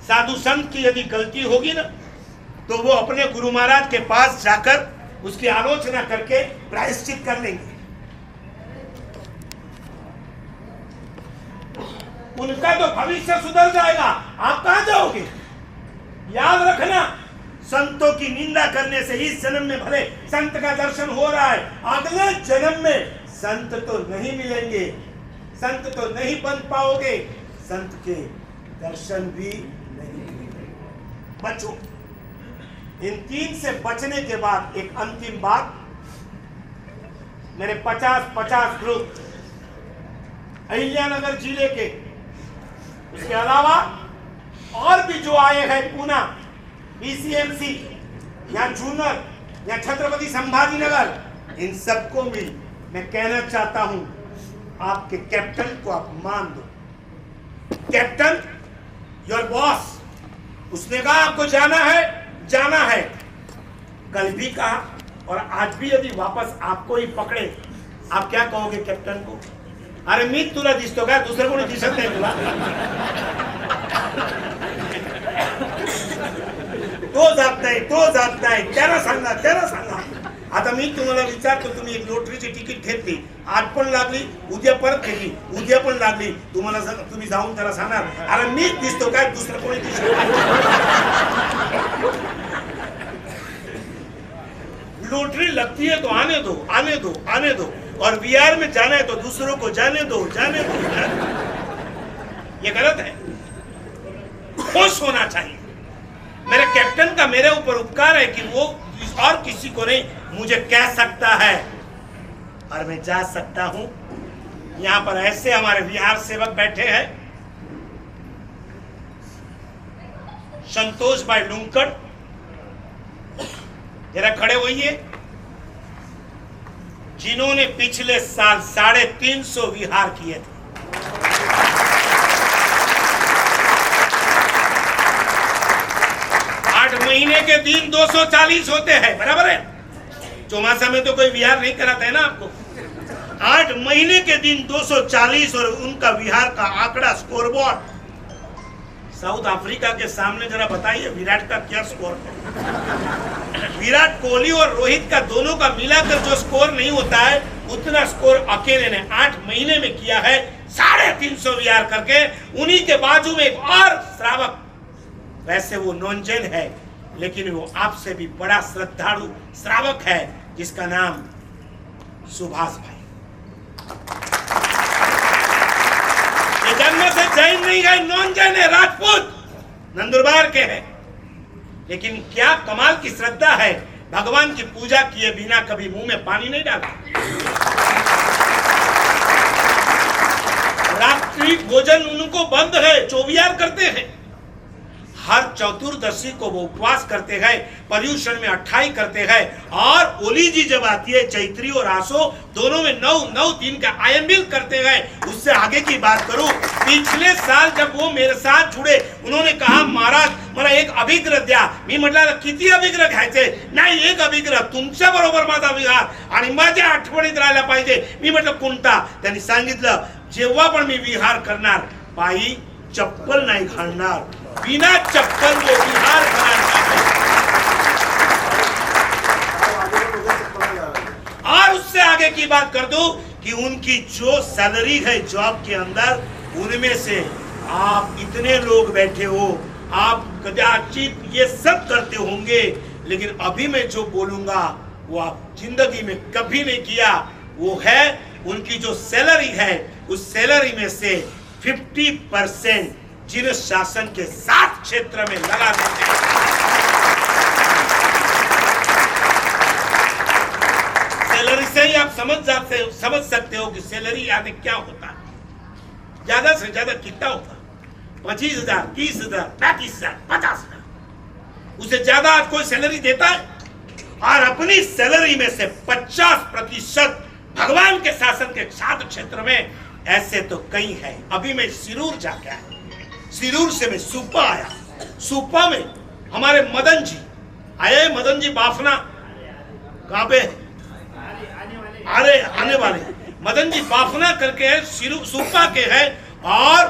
साधु संत की यदि गलती होगी ना, तो वो अपने गुरु महाराज के पास जाकर उसकी आलोचना करके प्रायश्चित कर लेंगे. उनका तो भविष्य सुधर जाएगा, आप कहां जाओगे? याद रखना, संतों की निंदा करने से इस जन्म में भले संत का दर्शन हो रहा है, अगले जन्म में संत तो नहीं मिलेंगे, संत तो नहीं बन पाओगे, संत के दर्शन भी नहीं मिलेंगे. बचो. इन 3 से बचने के बाद एक अंतिम बात, मेरे 50 ग्रुप अहिल्यानगर जिले के, इसके अलावा और भी जो आए हैं पूना, BCMC या जूनर या छत्रपति संभाजीनगर, इन सबको भी मैं कहना चाहता हूं, आपके कैप्टन को आप मान दो. कैप्टन योर बॉस, उसने कहा आपको जाना है, जाना है. कल भी कहा और आज भी यदि वापस आपको ही पकड़े, आप क्या कहोगे कैप्टन को? अरे मीच तुला दिसतो का, दुसरं कोणी दिसत नाही तुला? तो जात नाही, त्याला सांगा. आता मी तुम्हाला विचारतो, तुम्ही एक लॉटरीची तिकीट घेतली, आज पण लागली, उद्या परत घेतली, उद्या पण लागली, तुम्ही जाऊन त्याला सांगणार, अरे मीच दिसतो काय, दुसरं कोणी दिसत नाही. लॉटरी लगती है तो आने दो. और बिहार में जाना है तो दूसरों को जाने दो. ये गलत है. खुश होना चाहिए. मेरे कैप्टन का मेरे ऊपर उपकार है कि वो और किसी को नहीं, मुझे कह सकता है और मैं जा सकता हूं. यहां पर ऐसे हमारे बिहार सेवक बैठे हैं, संतोष भाई लुंकड़, जरा खड़े होइए, जिन्होंने पिछले साल 350 विहार किए थे. महीने के दिन 240 होते हैं, बराबर है। चौमासा में तो कोई विहार नहीं कराता है ना आपको। 8 महीने के दिन 240 और उनका विहार का आंकड़ा स्कोरबोर्ड। साउथ अफ्रीका के सामने जरा बताइए विराट का क्या स्कोर है। विराट कोहली और रोहित का दोनों का मिलाकर जो स्कोर नहीं होता है उतना स्कोर अकेले ने 8 महीने में किया है, 350 विहार करके। उन्हीं के बाजू में एक और श्रावक, वैसे वो नॉन जैन है लेकिन वो आपसे भी बड़ा श्रद्धालु श्रावक है, जिसका नाम सुभाष भाई। ये जन्म से जैन नहीं है, नॉन जैन है, राजपूत नंदुरबार के हैं, लेकिन क्या कमाल की श्रद्धा है। भगवान की पूजा किए बिना कभी मुंह में पानी नहीं डाला। रात्रि भोजन उनको बंद है, 24 करते हैं। हर चतुर्दशी को वो उपवास करते हैं, पर्युषण में 28 करते हैं। और होली जी जब आती है, चैत्री और आसो दोनों में 9 दिन का आयंबिल करते हैं। उससे आगे की बात करूं, पिछले साल जब वो मेरे साथ जुड़े, उन्होंने कहा महाराज मला एक अभिग्रह द्या। मी म्हटलं किती अभिग्रह घ्यायचे? नाही, एक अभिग्रह तुमच्या बरोबर माझा विहार आणि माझ्या आठवणीत राहायला पाहिजे। मी म्हटलं कोणता? त्यांनी सांगितलं जेव्हा पण मी विहार करणार पायी चप्पल नाही घालणार, बिना चप्पल वो विहार करना। और उससे आगे की बात कर दूं कि उनकी जो सैलरी है जॉब के अंदर, उनमें से आप इतने लोग बैठे हो, आप कदाचित ये सब करते होंगे, लेकिन अभी मैं जो बोलूंगा वो आप जिंदगी में कभी नहीं किया। वो है उनकी जो सैलरी है, उस सैलरी में से 50% जिन शासन के 7 क्षेत्र में लगा देते हैं। सैलरी से ही आप समझ सकते हो कि सैलरी यानी क्या होता है। ज्यादा से ज्यादा कितना होता है? 25,000, 30,000, 35,000, 50,000। उससे ज्यादा आज कोई सैलरी देता है? और अपनी सैलरी में से 50% भगवान के शासन के 7 क्षेत्र में, ऐसे तो कई है। अभी मैं सिरूर जाके आया, सिरूर से मैं सुपा आया। सुपा में हमारे मदन जी आए। मदन जी बाफना कहाँ पे? अरे आने वाले मदन जी बाफना करके सुपा के हैं। और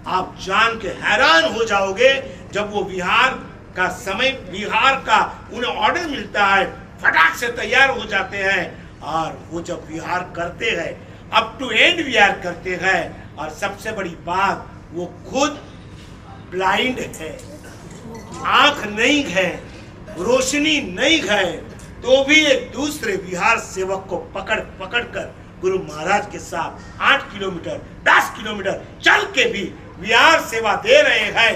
आप जान के हैरान हो जाओगे, जब वो विहार का समय, विहार का उन्हें ऑर्डर मिलता है, फटाक से तैयार हो जाते हैं। और वो जब विहार करते हैं, अप टू एंड विहार करते हैं। और सबसे बड़ी बात, वो खुद ब्लाइंड है, आंख नहीं है, रोशनी नहीं है, तो भी एक दूसरे विहार सेवक को पकड़ कर गुरु महाराज के साथ 8 किलोमीटर 10 किलोमीटर चल के भी विहार सेवा दे रहे हैं।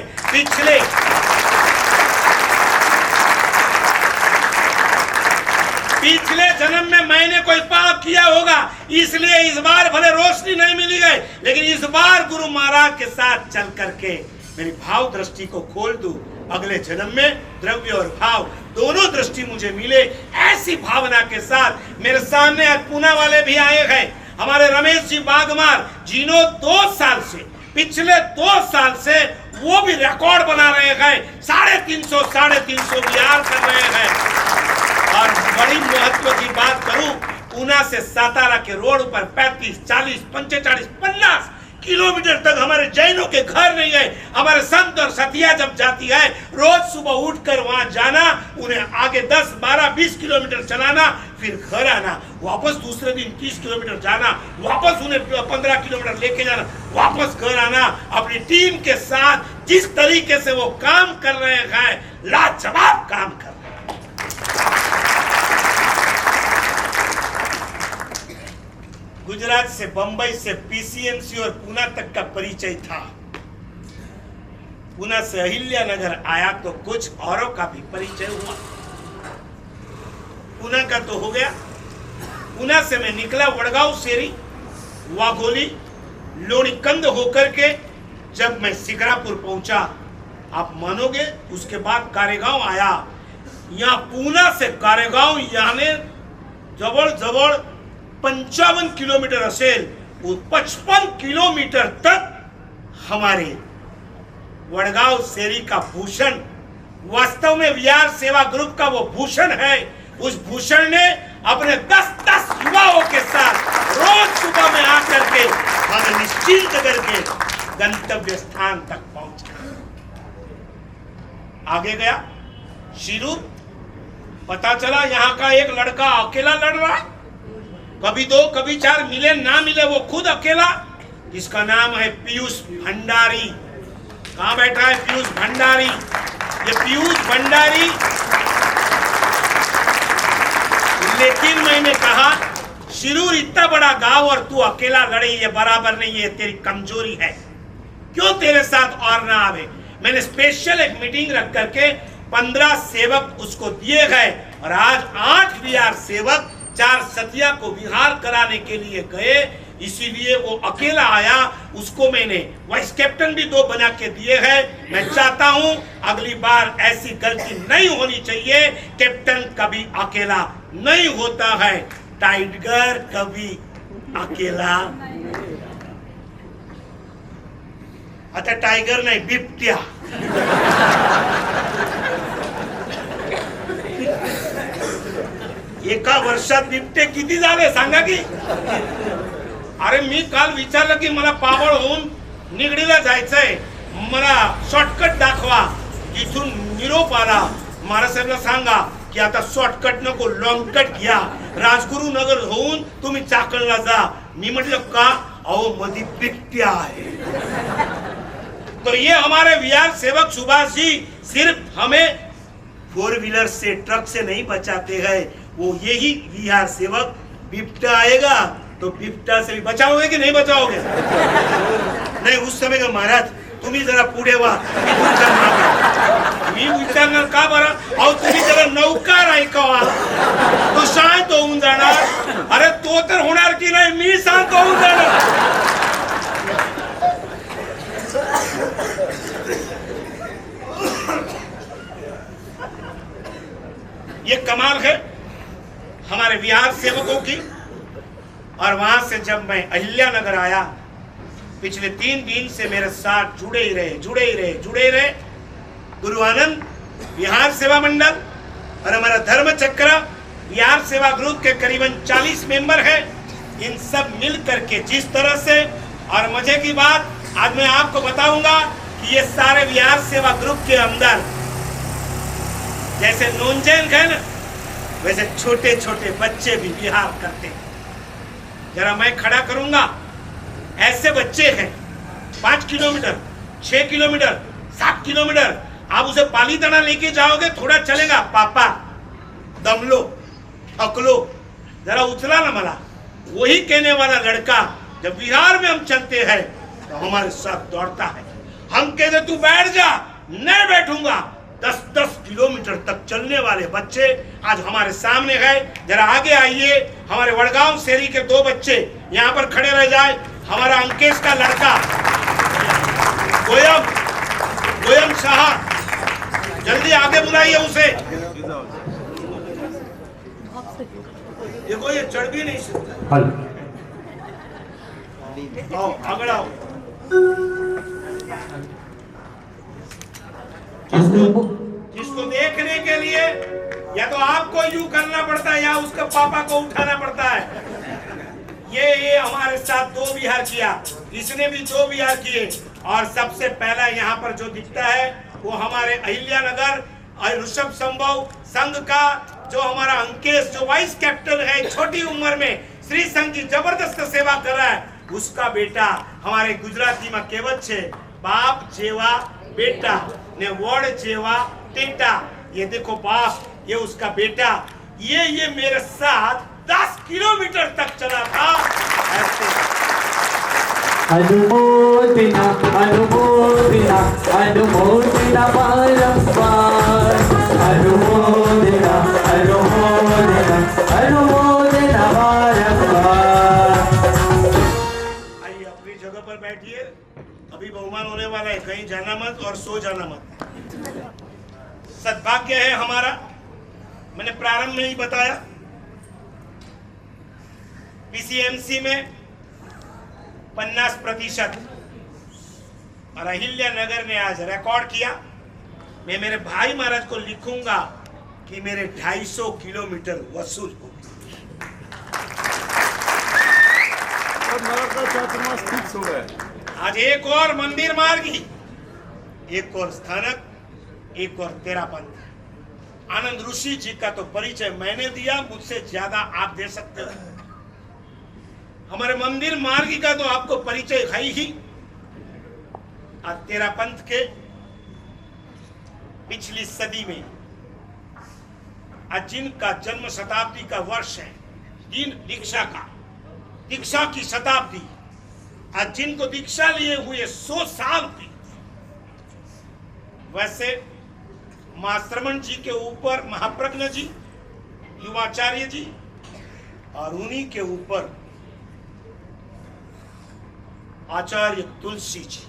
पिछले जन्म में मैंने कोई पाप किया होगा, इसलिए इस बार भले रोशनी नहीं मिली गई, लेकिन इस बार गुरु महाराज के साथ चल करके मेरी भाव दृष्टि को खोल दूं। अगले जन्म में द्रव्य और भाव दोनों दृष्टि मुझे मिले, ऐसी भावना के साथ मेरे सामने आज पूना वाले भी आए हैं। हमारे रमेश जी बागमार, जिन्हों 2 साल से, पिछले 2 साल से वो भी रिकॉर्ड बना रहे हैं, 350 विहार कर रहे हैं। और बड़ी महत्व की बात करूं, पूना से सातारा के रोड पर 35, 40, 45, 50 किलोमीटर तक हमारे जैनों के घर नहीं है। हमारे संत और सतिया जब जाती है, रोज सुबह उठकर वहां जाना, उन्हें आगे 10, 12, 20 किलोमीटर चलाना, फिर घर आना, वापस दूसरे दिन 30 किलोमीटर जाना, वापस उन्हें 15 किलोमीटर लेके जाना, वापस घर आना। अपनी टीम के साथ जिस तरीके से वो काम कर रहे हैं, लाजवाब काम कर रहे हैं। गुजरात से, बंबई से, पीसीएमसी और पूना तक का परिचय था। पूना से अहिल्या नगर आया तो कुछ औरों का भी परिचय हुआ। पूना का तो हो गया। पूना से मैं निकला वडगांव सेरी, वाघोली, लोणीकंद होकर के जब मैं सिकरापुर पहुंचा, आप मानोगे, उसके बाद कारेगांव आया। यहाँ पूना से कारेगांव याने जवळ 55 किलोमीटर असेल। 55 किलोमीटर तक हमारे वडगांव सेरी का भूषण वास्तव में विहार सेवा ग्रुप का वो भूषण है। उस भूषण ने अपने 10-10 युवाओं के साथ रोज सुबह में आकर के हमें निश्चिंत करके गंतव्य स्थान तक पहुंचा। आगे गया शिरूर, पता चला यहाँ का एक लड़का अकेला लड़ रहा है। कभी 2 कभी 4 मिले ना मिले, वो खुद अकेला, जिसका नाम है पीयूष भंडारी। कहां बैठा है पीयूष भंडारी? ये पीयूष भंडारी। लेकिन मैंने कहा शिरूर इतना बड़ा गांव और तू अकेला लड़े, ये बराबर नहीं है, तेरी कमजोरी है, क्यों तेरे साथ और ना आवे। मैंने स्पेशल एक मीटिंग रख करके 15 सेवक उसको दिए गए और आज 8 विहार सेवक 4 सतिया को विहार कराने के लिए गए, इसीलिए वो अकेला आया। उसको मैंने वाइस कैप्टन भी 2 बना के दिए हैं। मैं चाहता हूं अगली बार ऐसी गलती नहीं होनी चाहिए। कैप्टन कभी अकेला नहीं होता है, टाइगर कभी अकेला। अच्छा टाइगर नहीं, बिबट्या। एका वर्षात बिबटे किती झाले सांगा की? अरे मी काल विचारलं की मला पाबळ होऊन निगडीला जायचंय, मला शॉर्टकट दाखवा, इथून निरोप आला। महाराजसाहेबला सांगा की आता शॉर्टकट नको, लॉन्ग कट घ्या, राजगुरु नगर होऊन तुम्ही चाकणला जा। मी म्हटलं का? अहो मधी बिबट्या आहे। तो ये हमारे विहार सेवक सुभाष जी सिर्फ हमें 4 व्हीलर से, ट्रक से नहीं बचाते हैं, वो यही विहार सेवक बिबटा आएगा तो बिबटा से भी बचाओगे कि नहीं बचाओगे? नहीं उस समय का महाराज तुम्ही जरा पुढे व्हा, मी विचारणार का बरं? अहो तुम्ही जरा नौकार ऐकावा, तो शांत होऊन जाणार। अरे तो तर होणार की नाही, मी शांत होऊन जाणार। ये कमाल है हमारे विहार सेवकों की। और वहां से जब मैं अहिल्यानगर आया, पिछले 3 दिन से मेरे साथ जुड़े ही रहे गुरु आनंद विहार सेवा मंडल और हमारा धर्म चक्र विहार सेवा ग्रुप के करीबन 40 मेंबर हैं। इन सब मिल करके जिस तरह से, और मजे की बात आज मैं आपको बताऊंगा कि ये सारे विहार सेवा ग्रुप के अंदर जैसे नोनजैन है ना, वैसे छोटे छोटे बच्चे भी विहार करते हैं। जरा मैं खड़ा करूंगा, ऐसे बच्चे हैं 5 किलोमीटर, 6 किलोमीटर, 7 किलोमीटर, आप उसे पालीताना लेके जाओगे, थोड़ा चलेगा, पापा दम लो, थक लो, जरा उछला ना मला। वही कहने वाला लड़का जब विहार में हम चलते हैं तो हमारे साथ दौड़ता है। हम कहते तू बैठ जा, नहीं बैठूंगा। 10-10 किलोमीटर तक चलने वाले बच्चे आज हमारे सामने गए। जरा आगे आइए, हमारे वडगांव शेरी के 2 बच्चे यहाँ पर खड़े रह जाए। हमारा अंकेश का लड़का गोयम शाह, जल्दी आगे बुलाइए उसे। देखो ये चढ़ भी नहीं सकता। आओ आगे आओ। जिसको देखने के लिए या तो आपको यूं करना पड़ता है या उसके पापा को उठाना पड़ता है। ये हमारे साथ 2 विहार किया, इसने भी 2 विहार किए। और सबसे पहला यहाँ पर जो दिखता है वो हमारे अहिल्यानगर और ऋषभ संभव संघ का जो हमारा अंकेश, जो वाइस कैप्टन है, छोटी उम्र में श्री संघ की जबरदस्त सेवा कर रहा है, उसका बेटा हमारे गुजराती में कहेवत है, बाप जेवा बेटा ने वोड़ जेवा टेटा। ये देखो बाप, ये उसका बेटा, ये मेरे साथ 10 किलोमीटर तक चला था। अनुमोदिना अनुमोदिना अनुमोदिना बारंबार, अनुमोदिना अनुमोदिना अनुमोदिना बारंबार। आइए अपनी जगह पर बैठिए, अभी बहुमान होने वाला है, कहीं जाना मत और सो जाना मत। सद्भाग्य है हमारा, मैंने प्रारंभ में ही बताया, पीसीएमसी में 50% और अहिल्यानगर ने आज रिकॉर्ड किया मैं मेरे भाई महाराज को लिखूंगा कि मेरे 250 किलोमीटर वसूल हो गए। और नगर का चातुर्मास फिक्स हो गया। आज एक और मंदिर मार्गी, एक और स्थानक, एक और तेरा पंथ। आनंद ऋषि जी का तो परिचय मैंने दिया, मुझसे ज्यादा आप दे सकते हो। हमारे मंदिर मार्गी का तो आपको परिचय है ही। आज तेरा पंथ के पिछली सदी में आज जिनका जन्म शताब्दी का वर्ष है, दिन दीक्षा की शताब्दी, आज जिनको दीक्षा लिए हुए 100 साल की, वैसे महाश्रमण जी के ऊपर महाप्रज्ञ जी, युवाचार्य जी, और उन्हीं के ऊपर आचार्य तुलसी जी।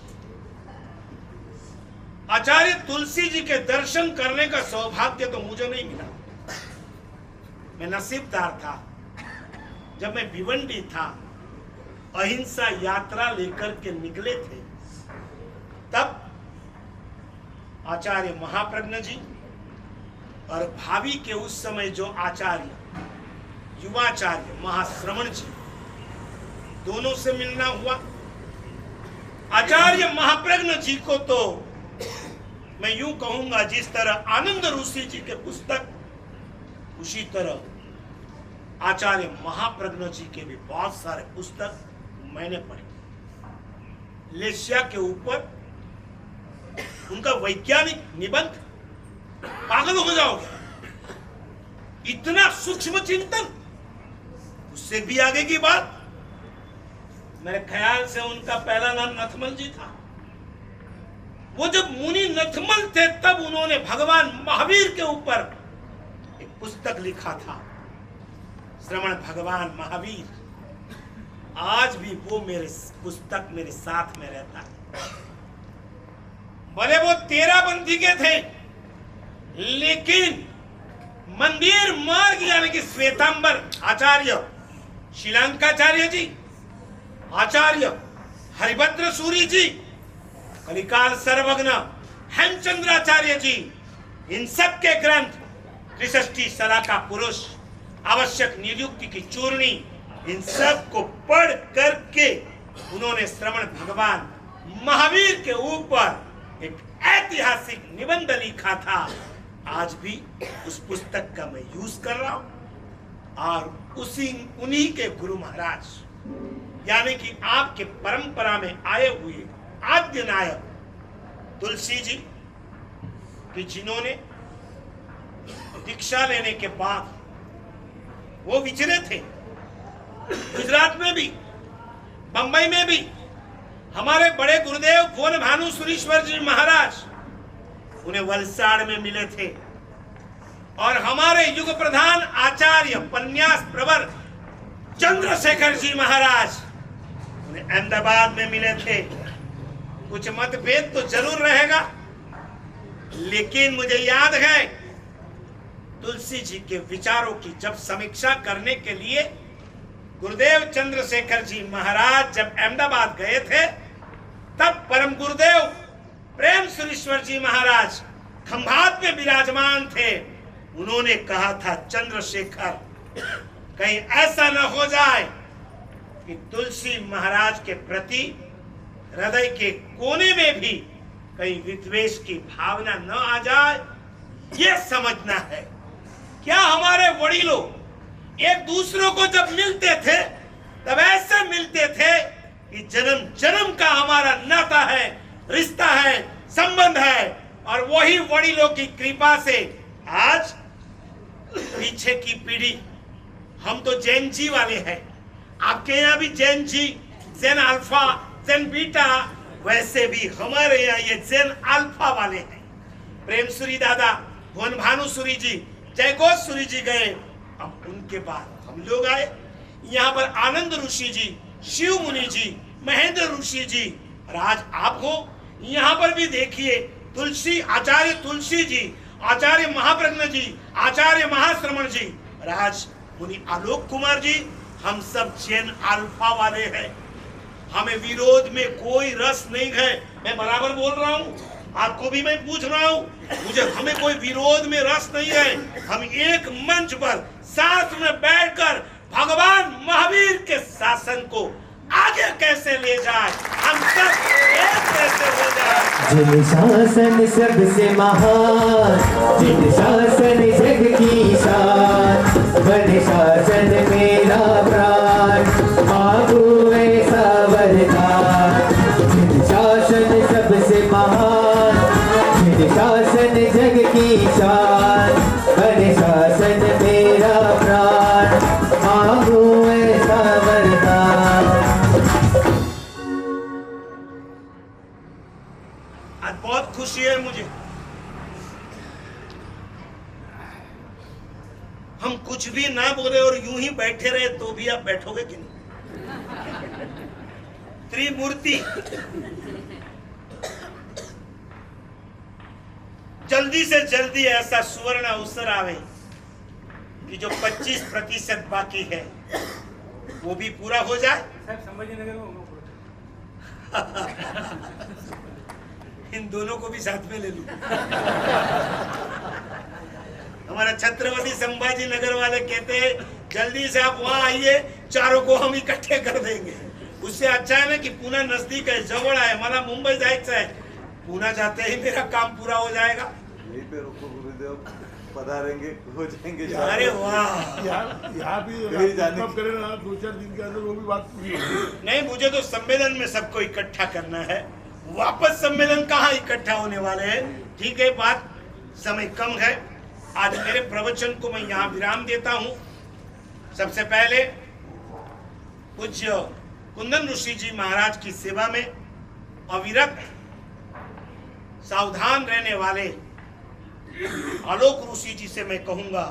आचार्य तुलसी जी के दर्शन करने का सौभाग्य तो मुझे नहीं मिला। मैं नसीबदार था, जब मैं भिवंडी था, अहिंसा यात्रा लेकर के निकले थे, तब आचार्य महाप्रज्ञ जी और भावी के उस समय जो आचार्य युवाचार्य महाश्रमण जी, दोनों से मिलना हुआ। आचार्य महाप्रज्ञ जी को तो मैं यूं कहूंगा, जिस तरह आनंद ऋषि जी के पुस्तक, उसी तरह आचार्य महाप्रज्ञ जी के भी बहुत सारे पुस्तक मैंने पढ़े। लेशिया के ऊपर उनका वैज्ञानिक निबंध, पागल हो जाओगे, इतना सूक्ष्म चिंतन। उससे भी आगे की बात, मेरे ख्याल से उनका पहला नाम नथमल जी था। वो जब मुनि नथमल थे, तब उन्होंने भगवान महावीर के ऊपर एक पुस्तक लिखा था, श्रवण भगवान महावीर। आज भी वो मेरे पुस्तक मेरे साथ में रहता है। भले वो 13 पंथी के थे, लेकिन मंदिर मार्ग यानी कि श्वेतांबर आचार्य श्रीलंकाचार्य जी, आचार्य हरिभद्र सूरी जी, कलिकाल सर्वज्ञ हेमचंद्राचार्य जी, इन सब के ग्रंथ, 63 सला का पुरुष, आवश्यक नियुक्ति की चूर्णी, इन सब को पढ़ करके उन्होंने श्रवण भगवान महावीर के ऊपर एक ऐतिहासिक निबंध लिखा था। आज भी उस पुस्तक का मैं यूज कर रहा हूं, और उन्हीं के गुरु महाराज यानी कि आपके परंपरा में आए हुए आद्य नायक तुलसी जी कि जिन्होंने दीक्षा लेने के बाद वो विचरे थे, गुजरात में भी, बंबई में भी। हमारे बड़े गुरुदेव भुवन भानु सुरीश्वर जी महाराज उन्हें वलसाड़ में मिले थे, और हमारे युग प्रधान आचार्य उपन्यास प्रवर चंद्रशेखर जी महाराज उन्हें अहमदाबाद में मिले थे। कुछ मतभेद तो जरूर रहेगा, लेकिन मुझे याद है तुलसी जी के विचारों की जब समीक्षा करने के लिए गुरुदेव चंद्रशेखर जी महाराज जब अहमदाबाद गए थे, तब परम गुरुदेव प्रेम सुरेश्वर जी महाराज खंभात में विराजमान थे। उन्होंने कहा था, चंद्रशेखर कहीं ऐसा न हो जाए कि तुलसी महाराज के प्रति हृदय के कोने में भी कहीं विद्वेष की भावना न आ जाए, ये समझना है। क्या हमारे वडीलों एक दूसरों को जब मिलते थे तब ऐसे मिलते थे कि जन्म जन्म का हमारा नाता है, रिश्ता है, संबंध है, और वही वडीलों की कृपा से आज पीछे की पीढ़ी, हम तो जैन जी वाले हैं, आपके यहाँ भी जैन जी, जैन अल्फा, जैन बीटा, वैसे भी हमारे यहाँ ये जैन अल्फा वाले हैं। प्रेम सूरी दादा, भुवन भानु सूरी जी, जयघोष सूरी जी गए, अब उनके बाद हम लोग आए। यहाँ पर आनंद ऋषि जी, शिव मुनि जी, महेंद्र ऋषि जी, और आज आप हो। यहाँ पर भी देखिए तुलसी, आचार्य तुलसी जी, आचार्य महाप्रज्ञ जी, आचार्य महाश्रमण जी, राज मुनि आलोक कुमार जी, हम सब जैन अल्फा वाले हैं। हमें विरोध में कोई रस नहीं है, मैं बराबर बोल रहा हूँ। आपको भी मैं पूछ रहा हूँ, मुझे हमें कोई विरोध में रस नहीं है। हम एक मंच पर साथ में बैठकर भगवान महावीर के शासन को आगे कैसे ले जाए, हम सब एक कैसे हो जाए। जिन शासन सबसे महान, जिन शासन जग की शान, बन शासन मेरा प्राण, मांगू ऐसा वरदान। जिन शासन सबसे महान, जिन शासन जग की शान, बन शासन मेरा प्राण, मांगू ऐसा वरदान। आज बहुत खुशी है मुझे। हम कुछ भी ना बोले और यूं ही बैठे रहे तो भी आप बैठोगे कि नहीं? त्रिमूर्ति जल्दी से जल्दी ऐसा सुवर्ण अवसर आवे कि जो 25% बाकी है वो भी पूरा हो जाए। इन दोनों को भी साथ में ले लूं। हमारा छत्रपति संभाजी नगर वाले कहते हैं जल्दी से आप वहां आइए, चारों को हम इकट्ठे कर देंगे। उससे अच्छा है ना कि पुणे नजदीक है, जवळ आहे, मला मुंबई जायचं है। पुणे जाते ही मेरा काम पूरा हो जाएगा। यहीं पे रुको गुरुदेव, पधारेंगे, हो जाएंगे। अरे वाह, यहाँ भी कहीं जाने कब करें ना, 2-4 दिन के अंदर वो भी बात पूरी होगी। नहीं, मुझे तो सम्मेलन में सबको इकट्ठा करना है। वापस सम्मेलन कहाँ इकट्ठा होने वाले हैं। ठीक है, बात समय कम है। आज मेरे प्रवचन को मैं यहाँ विराम देता हूँ। सबसे पहले पूज्य कुंदन ऋषि जी महाराज की सेवा में अविरत सावधान रहने वाले आलोक ऋषि जी से मैं कहूंगा,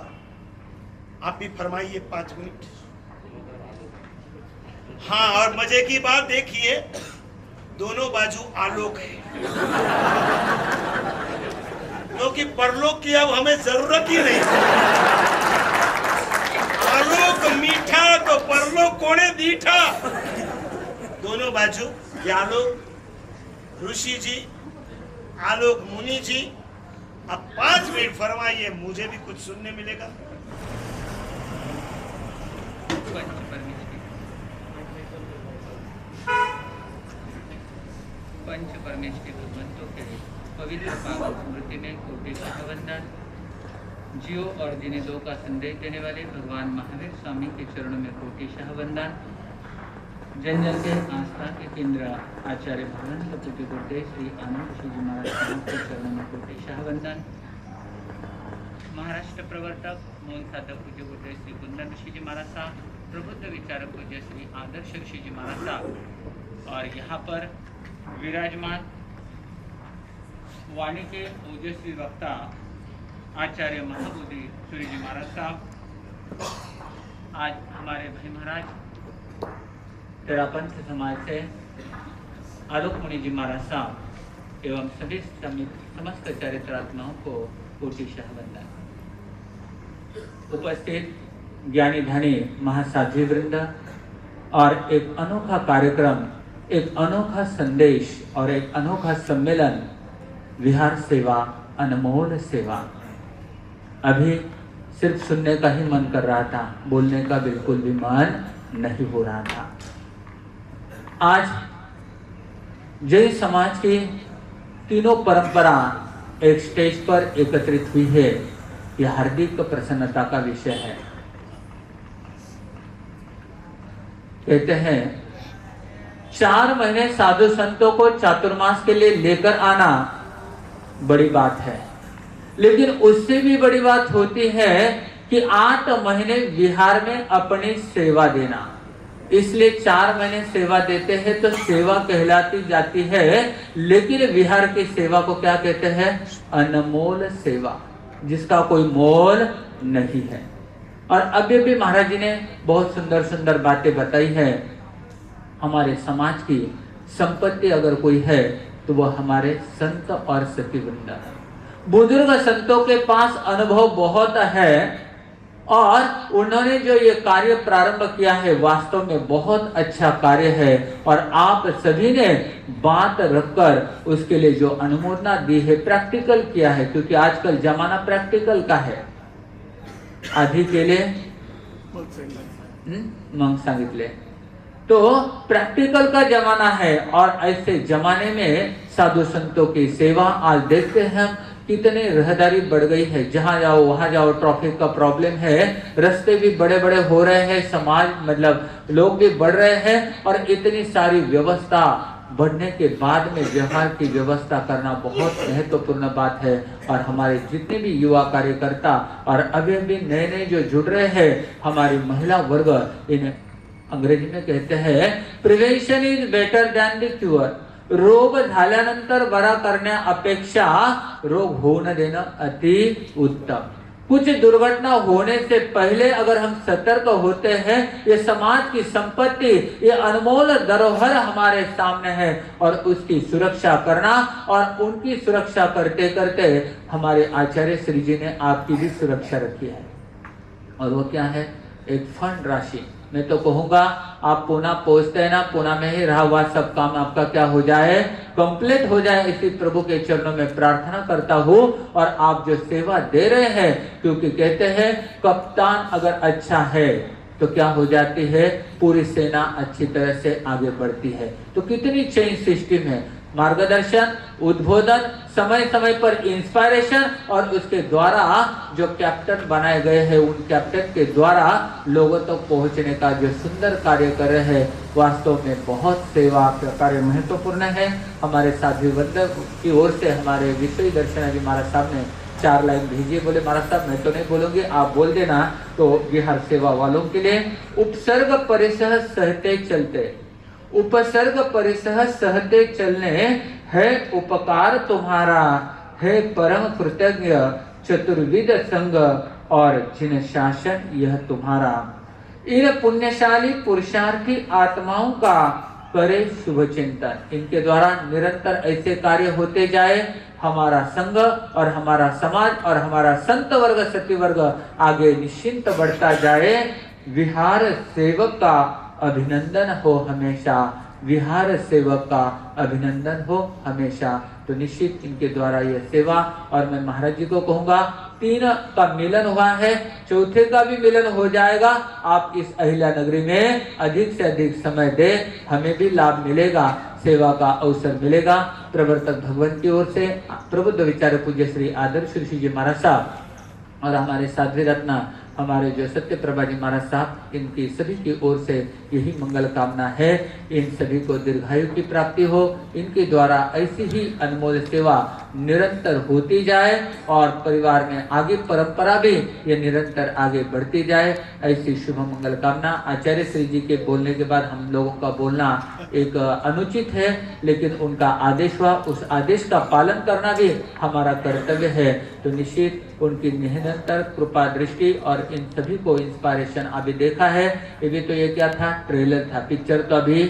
आप भी फरमाइए 5 मिनट। हाँ, और मजे की बात देखिए, दोनों बाजू आलोक है, क्योंकि परलोक की अब हमें जरूरत ही नहीं। आलोक मीठा तो परलोक कोने दीठा। दोनों बाजू ये आलोक ऋषि जी, आलोक मुनि जी, अब 5 मिनट फरमाइए, मुझे भी कुछ सुनने मिलेगा। पंच परमेश्वरी भगवंतों के पवित्र पावन स्मृति में कोटि का वंदन। जियो और जिन्हें 2 का संदेश देने वाले भगवान महावीर स्वामी के चरणों में कोटि वंदन। जन जन के आस्था के केंद्र आचार्य भगवान पूज्य गुरुदेव श्री आनंद ऋषि जी महाराज के चरणों में कोटि वंदन। महाराष्ट्र प्रवर्तक मौन साधक पूज्य गुरुदेव श्री कुंदन ऋषि जी महाराज साहब, प्रबुद्ध विचारक पूज्य श्री आदर्श ऋषि जी महाराज साहब, और यहाँ पर विराजमान वाणी के ओजस्वी वक्ता आचार्य महाबोधि सूर्य जी महाराज साहब, आज हमारे भाई महाराज तेरापंथ समाज से आलोक मुनि जी महाराज साहब एवं सभी समस्त चरित्रात्माओं को कोटि वंदन। उपस्थित ज्ञानी धनी महासाध्वी वृंद और एक अनोखा कार्यक्रम, एक अनोखा संदेश और एक अनोखा सम्मेलन, विहार सेवा अनमोल सेवा। अभी सिर्फ सुनने का ही मन कर रहा था, बोलने का बिल्कुल भी मन नहीं हो रहा था। आज जैन समाज की तीनों परंपरा एक स्टेज पर एकत्रित हुई है, यह हार्दिक प्रसन्नता का विषय है। कहते हैं 4 महीने साधु संतों को चातुर्मास के लिए लेकर आना बड़ी बात है, लेकिन उससे भी बड़ी बात होती है कि 8 महीने विहार में अपनी सेवा देना। इसलिए 4 महीने सेवा देते हैं तो सेवा कहलाती जाती है, लेकिन विहार की सेवा को क्या कहते हैं? अनमोल सेवा, जिसका कोई मोल नहीं है। और अभी भी महाराज जी ने बहुत सुंदर सुंदर बातें बताई है। हमारे समाज की संपत्ति अगर कोई है तो वह हमारे संत और सती वृंद है। बुजुर्ग संतों के पास अनुभव बहुत है, और उन्होंने जो ये कार्य प्रारंभ किया है वास्तव में बहुत अच्छा कार्य है और आप सभी ने बात रखकर उसके लिए जो अनुमोदना दी है, प्रैक्टिकल किया है, क्योंकि आजकल जमाना प्रैक्टिकल का है. आधी केले मग सांगितले. तो प्रैक्टिकल का जमाना है और ऐसे जमाने में साधु संतों की सेवा आज देखते हैं हम कितने रहदारी बढ़ गई है. जहां जाओ वहां जाओ ट्रैफिक का प्रॉब्लम है, रास्ते भी बड़े बड़े हो रहे हैं, समाज मतलब लोग भी बढ़ रहे हैं और इतनी सारी व्यवस्था बढ़ने के बाद में व्यवहार की व्यवस्था करना बहुत महत्वपूर्ण बात है. और हमारे जितने भी युवा कार्यकर्ता और अभी अभी नए नए जो जुड़ रहे हैं, हमारी महिला वर्ग, इन्हें अंग्रेजी में कहते हैं prevention is better than the queer. रोग झाल्यानंतर बरा करण्या अपेक्षा रोग होऊ न देणं अति उत्तम. कुछ दुर्घटना होने से पहले अगर हम सतर्क होते हैं, ये समाज की संपत्ति, ये अनमोल धरोहर हमारे सामने है और उसकी सुरक्षा करना और उनकी सुरक्षा करते करते हमारे आचार्य श्री जी ने आपकी भी सुरक्षा रखी है. और वो क्या है? एक फंड राशि. मैं तो कहूंगा आप पुणे पहुंचते हैं ना, पुणे में ही रहा हुआ सब काम आपका क्या हो जाए, कंप्लीट हो जाए. इसी प्रभु के चरणों में प्रार्थना करता हूँ. और आप जो सेवा दे रहे हैं, क्योंकि कहते हैं कप्तान अगर अच्छा है तो क्या हो जाती है, पूरी सेना अच्छी तरह से आगे बढ़ती है. तो कितनी चेंज सिस्टम है, मार्गदर्शन, उद्बोधन, समय समय पर इंस्पायरेशन और उसके द्वारा जो कैप्टन बनाए गए हैं, उन कैप्टन के द्वारा लोगों तक तो पहुंचने का जो सुंदर कार्य कर रहे हैं, वास्तव में बहुत सेवा का कार्य महत्वपूर्ण है. हमारे साध्वी वृंद की ओर से हमारे विश्व दर्शन जी महाराज साहब ने 4 लाइन भेजिए. बोले महाराज साहब मैं तो नहीं बोलूंगी, आप बोल देना. तो बिहार सेवा वालों के लिए उपसर्ग परिसह सहते चलते, उपसर्ग परिसह सहते चलने है उपकार तुम्हारा, है परम कृतज्ञ चतुर्विध संग और जिन शासन यह तुम्हारा. इन पुण्यशाली पुरुषार्थी आत्माओं का करे शुभ चिंतन. इनके द्वारा निरंतर ऐसे कार्य होते जाए, हमारा संघ और हमारा समाज और हमारा संत वर्ग सती वर्ग आगे निश्चिंत बढ़ता जाए. विहार सेवक का अभिनंदन हो हमेशा, विहार सेवक का अभिनंदन हो हमेशा. तो निश्चित इनके द्वारा यह सेवा. और मैं महाराज जी को कहूंगा 3 का मिलन हुआ है, 4थे का भी मिलन हो जाएगा. आप इस अहिल्या नगरी में अधिक से अधिक समय दे, हमें भी लाभ मिलेगा, सेवा का अवसर मिलेगा. प्रवर्तक भगवान की ओर से प्रबुद्ध विचार पूज्य श्री आदर्श ऋषि जी महाराज साहब और हमारे साध्वी रत्ना हमारे जो सत्य प्रभा जी महाराज साहब, इनकी सभी की ओर से यही मंगल कामना है. इन सभी को दीर्घायु की प्राप्ति हो, इनके द्वारा ऐसी ही अनमोल सेवा निरंतर होती जाए और परिवार में आगे परंपरा भी ये निरंतर आगे बढ़ती जाए. ऐसी शुभ मंगल कामना. आचार्य श्री जी के बोलने के बाद हम लोगों का बोलना एक अनुचित है, लेकिन उनका आदेश हुआ, उस आदेश का पालन करना भी हमारा कर्तव्य है. तो निश्चित उनकी निरंतर कृपा दृष्टि और इन सभी को इंस्पायरेशन अभी देखा है. ये भी तो ये क्या था, ट्रेलर था, पिक्चर तो अभी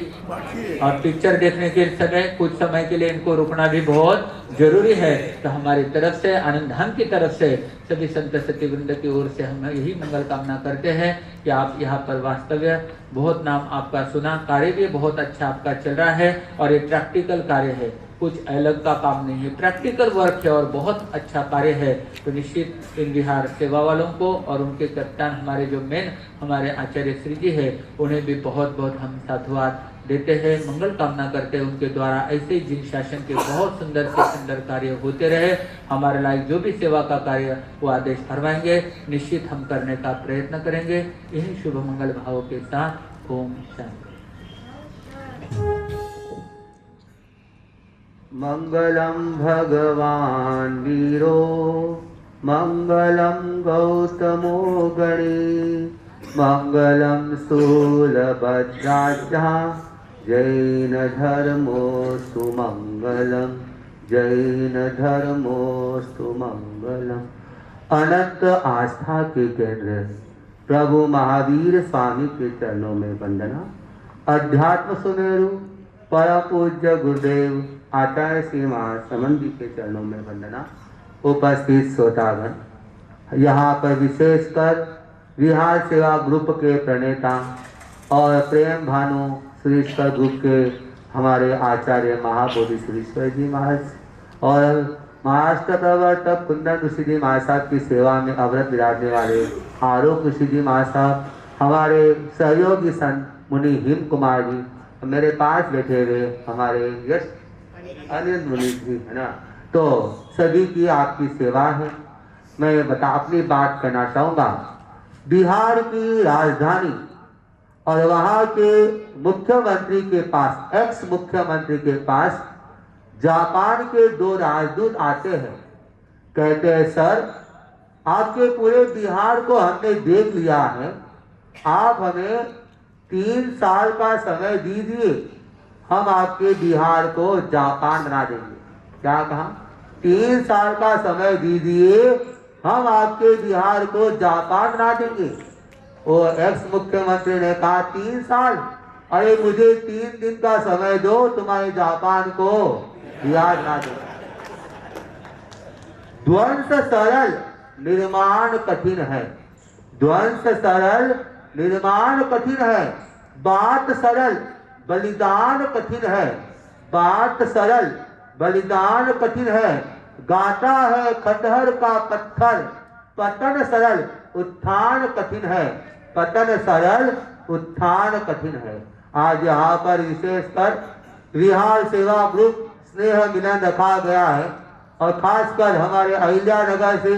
और पिक्चर देखने के समय कुछ समय के लिए इनको रुकना भी बहुत जरूरी है. तो हमारी तरफ से, आनंद धाम की तरफ से सभी संत सती वृंद की ओर से हम यही मंगल कामना करते हैं कि आप यहाँ पर वास्तव्य, बहुत नाम आपका सुना, कार्य भी बहुत अच्छा आपका चल रहा है और ये प्रैक्टिकल कार्य है, कुछ अलग का काम नहीं है, प्रैक्टिकल वर्क है और बहुत अच्छा कार्य है. तो निश्चित इन बिहार सेवा वालों को और उनके कप्तान हमारे जो मेन हमारे आचार्य श्री जी है, उन्हें भी बहुत बहुत हम साधुवाद देते हैं, मंगल कामना करते हैं. उनके द्वारा ऐसे जिन शासन के बहुत सुंदर से सुंदर कार्य होते रहे, हमारे लायक जो भी सेवा का कार्य वो आदेश फरमाएंगे, निश्चित हम करने का प्रयत्न करेंगे. यही शुभ मंगल भाव के साथ ओम शांति. मंगलम भगवान वीरो, मंगलम गौतमो गणे, मंगलम शूलभद्राढ्या, जैन धर्मोस्तु मंगलम, जैन धर्मोस्तु मंगलम. अनंत आस्था के केंद्र प्रभु महावीर स्वामी के चरणों में वंदना. अध्यात्म सुमेरु परम पूज्य गुरुदेव आचार्य श्री महासमन जी के चरणों में वंदना. उपस्थित श्रोतागण, यहाँ पर विशेषकर विहार सेवा ग्रुप के प्रणेता और प्रेम भानु सुरेश्वर ग्रुप के हमारे आचार्य महाबोधि सुरेश्वर जी महाराज और महाराष्ट्र प्रवर्तक कुंदन ऋषि जी महाराज साहब की सेवा में अवरत विराजने वाले आरोप ऋषि जी महाराज साहब, हमारे सहयोगी संत मुनि हिम कुमार जी, मेरे पास बैठे हुए हमारे यश अनिल मुनि जी है ना। तो सभी की आपकी सेवा है। मैं अपनी बात करना चाहूँगा। बिहार की राजधानी और वहाँ के मुख्यमंत्री के पास, एक्स मुख्यमंत्री के पास जापान के 2 राजदूत आते हैं। कहते हैं सर, आपके पूरे बिहार को हमने देख लिया है, आप हमें 3 साल का समय दीजिए, हम आपके बिहार को जापान बना देंगे। क्या कहा? 3 साल का समय दीजिए, हम आपके बिहार को जापान बना देंगे। वो एक्स मुख्यमंत्री ने कहा 3 साल, अरे मुझे 3 दिन का समय दो, तुम्हारे जापान को बिहार बना देंगे। ध्वंस सरल, निर्माण कठिन है। ध्वंस सरल, निर्माण कठिन है। बात सरल, बलिदान कठिन है। बात सरल, बलिदान कठिन है। गाता है खंडहर का पत्थर, पतन सरल, उत्थान कठिन है। पतन सरल, उत्थान कठिन है। आज यहाँ पर विशेषकर विहार सेवा ग्रुप स्नेह मिलन रखा गया है और खासकर हमारे अहिल्या नगर से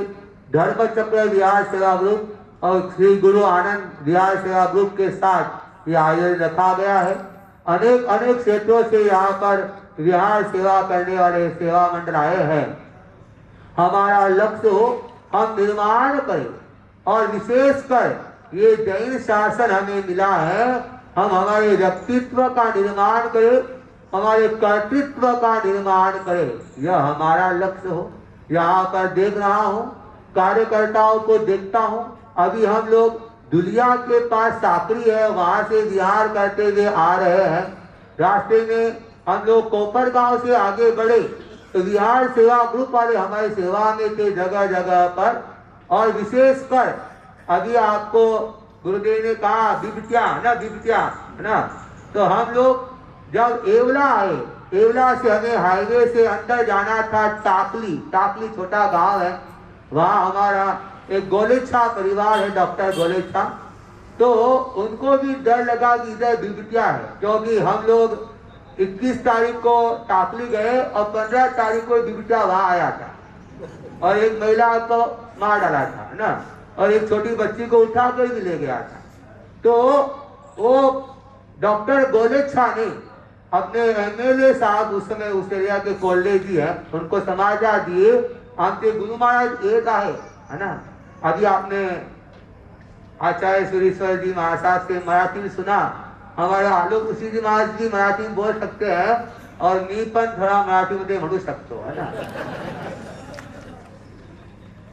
धर्मचक्र विहार सेवा ग्रुप और श्री गुरु आनंद विहार सेवा ग्रुप के साथ ये आयोजन रखा गया है। अनेक अनेक क्षेत्रों से यहाँ पर विहार सेवा करने वाले सेवा मंडल आए हैं। हमारा लक्ष्य हो हम निर्माण करें और विशेषकर ये जैन शासन हमें मिला है, हम हमारे व्यक्तित्व का निर्माण करें, हमारे कर्तृत्व का निर्माण करें, यह हमारा लक्ष्य हो। यहाँ पर देख रहा हूँ, कार्यकर्ताओं को देखता हूँ। अभी हम लोग दुलिया के पास साकरी है, वहां से विहार करते हुए आ रहे हैं। रास्ते में हम लोग कोपर गांव से आगे बढ़े तो विहार सेवा ग्रुप वाले हमारी सेवा में थे जगह जगह पर। और विशेषकर अभी आपको गुरुदेव ने कहा बिबटिया है ना, तो हम लोग जब एवला आए, एवला से हमें हाईवे से अंदर जाना था टाकली छोटा गांव है, वहाँ हमारा एक गोलेच्छा परिवार है, डॉक्टर गोलेच्छा। तो उनको भी डर लगा कि इधर बिबटिया है, क्योंकि हम लोग 21 तारीख को टाकली गए और 15 तारीख को बिबटिया वहाँ आया था और एक महिला को मार डाला था ना, और एक छोटी बच्ची को उठा कर भी ले गया था। तो वो डॉक्टर गोलेच्छा ने अपने एमएलए साहब उस समय उस एरिया के कोल्ले जी है, उनको समाचार दिए हमसे गुरु महाराज एक है ना। अभी आपने आचार्य सुरेश्वर जी महाराज से मराठी में सुना, हमारे आलोक ऋषि जी महाराज जी मराठी में बोल सकते हैं और मी पण थोड़ा मराठी मध्ये म्हणू शकतो है ना।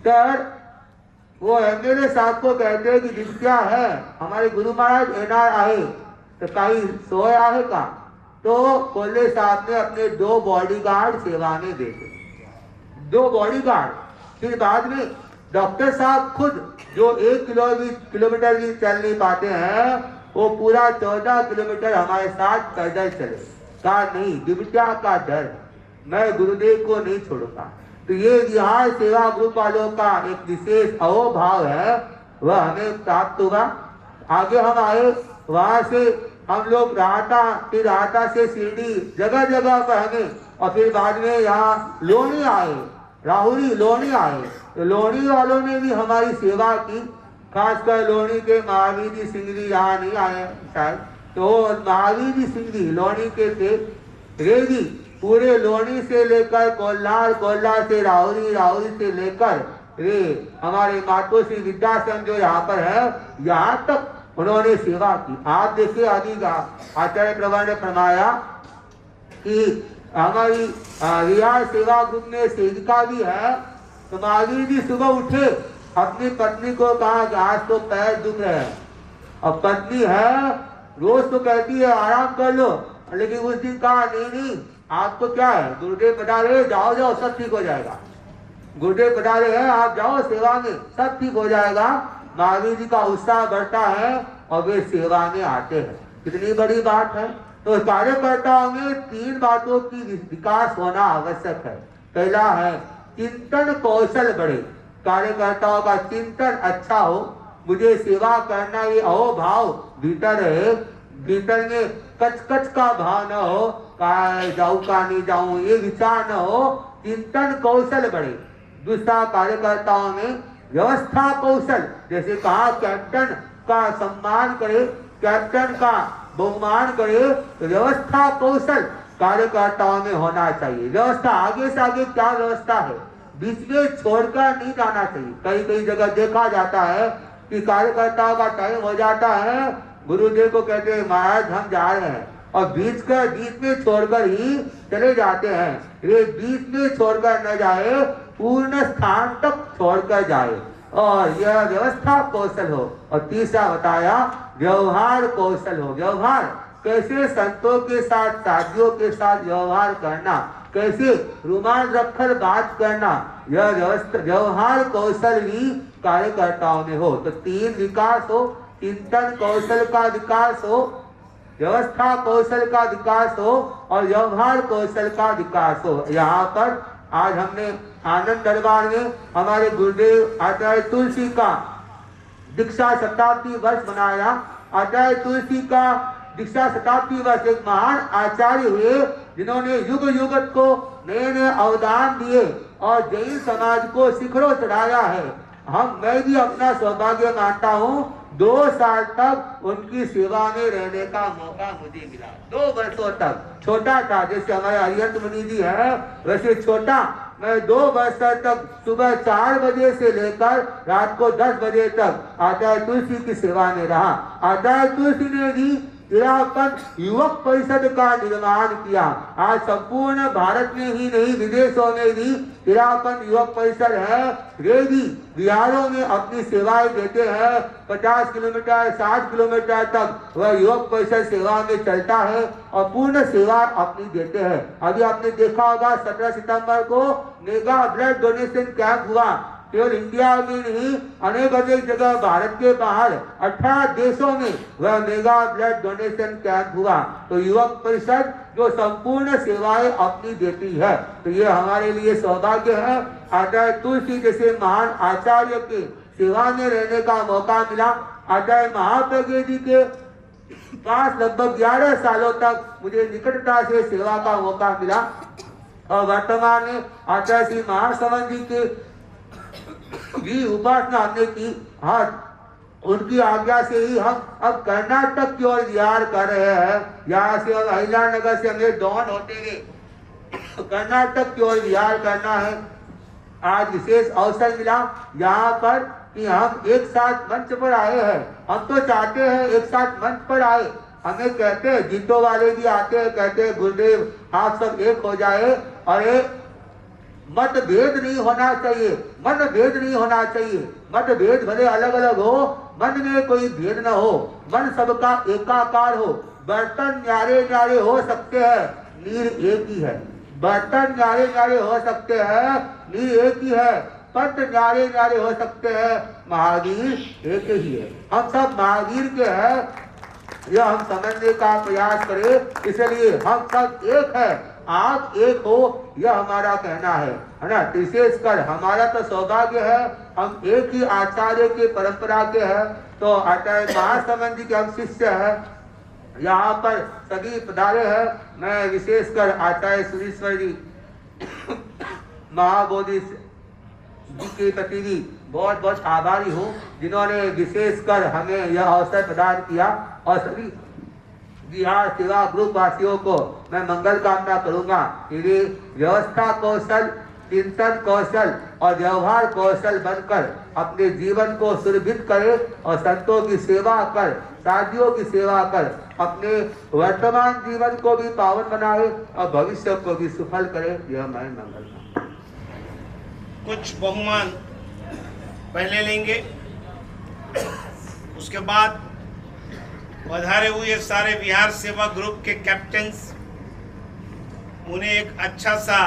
तर वो एमएलए साहब को कहते हैं कि बिबट्या है, हमारे गुरु महाराज येणार आहे, तो काही सोय आहे का? तो कोल्ले साहब ने अपने 2 बॉडीगार्ड सेवा में भेजे, 2 बॉडीगार्ड। फिर बाद में डॉक्टर साहब खुद जो 1 किलोमीटर भी चल नहीं पाते हैं, वो पूरा 14 किलोमीटर हमारे साथ पैदल चले। कहा नहीं, बिबट्या का डर, मैं गुरुदेव को नहीं छोड़ूंगा। तो ये विहार सेवा ग्रुप वालों का एक विशेष अहोभाव है, वह हमें प्राप्त हुआ। आगे हम आए, वहां से हम लोग राहता से शिरडी जगह जगह पर हमें, और फिर बाद में यहाँ लोनी आए, राहुरी लोनी आए। तो लोनी वालों ने भी हमारी सेवा की, खासकर लोनी के महावीर जी सिंह जी यहाँ नहीं आए शायद, तो महावीर जी सिंह जी लोनी के थे। रेडी पूरे लोनी से लेकर कोल्हार से राहुरी से लेकर रे हमारे मातोश्री विद्याश्रम जो यहाँ पर है, यहाँ तक उन्होंने सेवा की। आप देखिए अभी आचार्य प्रभा ने फरमाया कि हमारी विहार सेवा ग्रुप में सेविका भी है। तो महावीर जी सुबह उठे, अपनी पत्नी को कहा कि आज तो पैर दुख रहे हैं। अब पत्नी है, रोज तो कहती है आराम कर लो, लेकिन उस दिन कहा नहीं आपको क्या है, गुरुदेव पधारे, जाओ सब ठीक हो जाएगा। गुरुदेव पधारे हैं, आप जाओ सेवा में, सब ठीक हो जाएगा। महावीर जी का उत्साह बढ़ता है और वे सेवा में आते हैं। कितनी बड़ी बात है। तो कार्यकर्ताओं में 3 बातों की विकास होना आवश्यक है। पहला है चिंतन कौशल बढ़े, कार्यकर्ताओं का चिंतन अच्छा हो, मुझे सेवा करना ये अहोभाव भीतर है, भीतर में कच का भाव न हो, जाऊं का नहीं जाऊं ये विचार न हो, चिंतन कौशल बढ़े। दूसरा कार्यकर्ताओं में व्यवस्था कौशल, जैसे कहा कैप्टन का सम्मान करे, कैप्टन का बहुमान करे, तो व्यवस्था कौशल कार्यकर्ताओं में होना चाहिए। व्यवस्था आगे से आगे क्या व्यवस्था है, बीच में छोड़कर नहीं जाना चाहिए। कई कई जगह देखा जाता है कि कार्यकर्ताओं का टाइम हो जाता है, गुरुदेव को कहते हैं महाराज हम जा रहे हैं, और बीच में छोड़कर ही चले जाते हैं। ये बीच में छोड़कर न जाए, पूर्ण स्थान तक छोड़कर जाए, और यह व्यवस्था कौशल हो। और तीसरा बताया व्यवहार कौशल हो। व्यवहार कैसे संतों के साथ, साथियों के साथ व्यवहार करना, कैसे रुमाल रखकर बात करना, यह व्यवहार कौशल भी कार्यकर्ताओं में हो। तो 3 विकास हो, चिंतन कौशल का विकास हो, व्यवस्था कौशल का विकास हो, और व्यवहार कौशल का विकास हो। यहाँ पर आज हमने आनंद दरबार में हमारे गुरुदेव आचार्य तुलसी का दीक्षा शताब्दी वर्ष मनाया। आचार्य तुलसी का दीक्षा शताब्दी वर्ष एक महान आचार्य हुए, जिन्होंने युग युगत को नए नए अवदान दिए और जैन समाज को शिखरों चढ़ाया है। मैं भी अपना सौभाग्य मानता हूँ, 2 साल तक उनकी सेवा में रहने का मौका मुझे मिला। 2 वर्षों तक छोटा था, जैसे हमारे अरिहंत मुनि जी है वैसे छोटा। मैं 2 वर्ष तक सुबह 4 बजे से लेकर रात को 10 बजे तक आचार्य तुलसी की सेवा में रहा। आचार्य तुलसी ने भी तिरापन युवक परिषद का निर्माण किया। आज संपूर्ण भारत में ही नहीं, विदेशों में भी तिरापन युवक परिषद है। वे भी बिहारों में अपनी सेवाएं देते हैं। 50 किलोमीटर 60 किलोमीटर तक वह युवक परिषद सेवा में चलता है और पूर्ण सेवा अपनी देते हैं। अभी आपने देखा होगा 17 सितंबर को मेगा ब्लड डोनेशन कैंप हुआ। केवल इंडिया में नहीं, अनेक जगह भारत के बाहर 18 देशों में वह मेगा ब्लड डोनेशन कैंप हुआ। तो युवक परिषद जो संपूर्ण सेवाएं अपनी देती है, तो ये हमारे लिए सौभाग्य है। आचार्य तुलसी जैसे महान आचार्य के सेवा में रहने का मौका मिला। आचार्य महाप्रज्ञ जी के पास लगभग 11 सालों तक मुझे निकटता से सेवा का मौका मिला, और वर्तमान में आचार्य श्री महासमंद जी के भी उपासना हमने की। हाँ, उनकी आज्ञा से ही हम अब कर्नाटक की ओर विहार कर रहे हैं। यहाँ से हम अहिल्यानगर से हमें डॉन होते हुए कर्नाटक की ओर विहार करना है। आज विशेष अवसर मिला यहाँ पर कि हम एक साथ मंच पर आए हैं। हम तो चाहते हैं एक साथ मंच पर आए। हमें कहते हैं, जीतो वाले भी आते हैं, कहते हैं गुरुदेव आप सब एक हो जाए, और मतभेद नहीं होना चाहिए, मनभेद नहीं होना चाहिए। मतभेद भले अलग अलग हो, मन में कोई भेद न हो, मन सबका एकाकार हो। बर्तन न्यारे न्यारे हो सकते हैं, नीर एक ही है। बर्तन न्यारे न्यारे हो सकते हैं, नीर एक ही है। पंथ न्यारे न्यारे हो सकते हैं, महावीर एक ही है। हम सब महावीर के हैं, यह हम समझने का प्रयास करें। इसलिए हम सब एक है, आप एक हो, यह हमारा कहना है ना। विशेषकर हमारा तो सौभाग्य है, हम एक ही आचार्य के परंपरा के हैं। तो आचार्य महासमंद जी के हम शिष्य हैं। यहाँ पर सभी पधारे हैं। मैं विशेषकर आचार्य सुरेश्वर जी महाबोधि जी के प्रति भी बहुत बहुत आभारी हूँ, जिन्होंने विशेषकर हमें यह अवसर प्रदान किया। और सभी बिहार सेवा ग्रुप वासियों को मैं मंगल कामना करूंगा कि वे व्यवस्था कौशल, चिंतन कौशल और व्यवहार कौशल बनकर अपने जीवन को सुरभित करे और संतों की सेवा कर, साथियों की सेवा कर अपने वर्तमान जीवन को भी पावन बनाए और भविष्य को भी सफल करे। यह मैं मंगल कामना। कुछ बहुमान पहले लेंगे, उसके बाद पधारे हुए सारे बिहार सेवा ग्रुप के कैप्टन्स, उन्हें एक अच्छा सा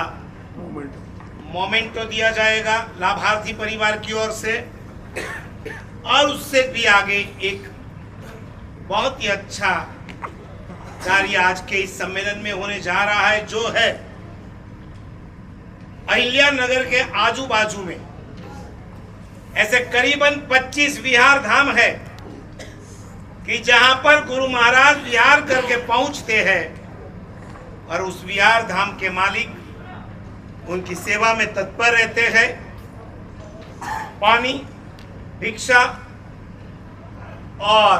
मोमेंटो दिया जाएगा लाभार्थी परिवार की ओर से। और उससे भी आगे एक बहुत ही अच्छा कार्य आज के इस सम्मेलन में होने जा रहा है, जो है अहिल्या नगर के आजू बाजू में ऐसे करीबन 25 विहार धाम है कि जहां पर गुरु महाराज विहार करके पहुंचते हैं और उस विहार धाम के मालिक उनकी सेवा में तत्पर रहते हैं। पानी, भिक्षा और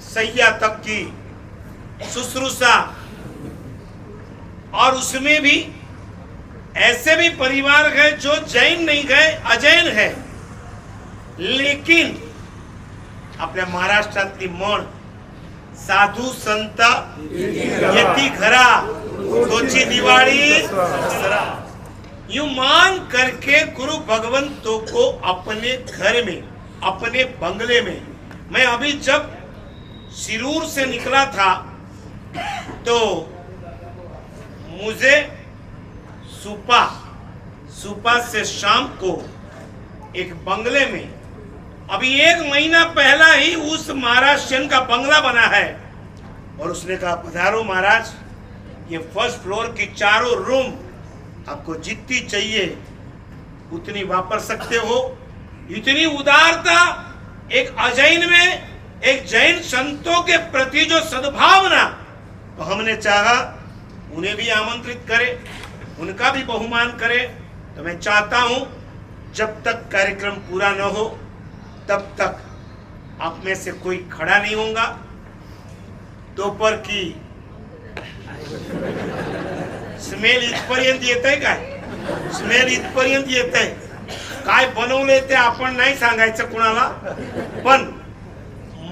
सैया तक की शुश्रूषा, और उसमें भी ऐसे भी परिवार गए जो जैन नहीं गए, अजैन है, लेकिन आपल्या महाराष्ट्रातली म्हण साधू संत येती घरा तोची दिवाळी दसरा, यूं मान करके गुरु भगवंतों को अपने घर में, अपने बंगले में। मैं अभी जब शिरूर से निकला था तो मुझे सुपा से शाम को एक बंगले में, अभी 1 महीना पहला ही उस महाराष्ट्रियन का बंगला बना है, और उसने कहा पधारो महाराज, ये फर्स्ट फ्लोर की चारों रूम आपको जितनी चाहिए उतनी वापर सकते हो। इतनी उदारता एक अजैन में, एक जैन संतों के प्रति जो सद्भावना, तो हमने चाहा उन्हें भी आमंत्रित करें, उनका भी बहुमान करें। तो मैं चाहता हूं जब तक कार्यक्रम पूरा न हो तब तक आप में से कोई खड़ा नहीं होगा। दोपहर की स्मेल इथपर्यंत येत आहे काय? स्मेल इथपर्यंत येत आहे काय बनवले ते आपण नाही सांगायचं कुणाला, पण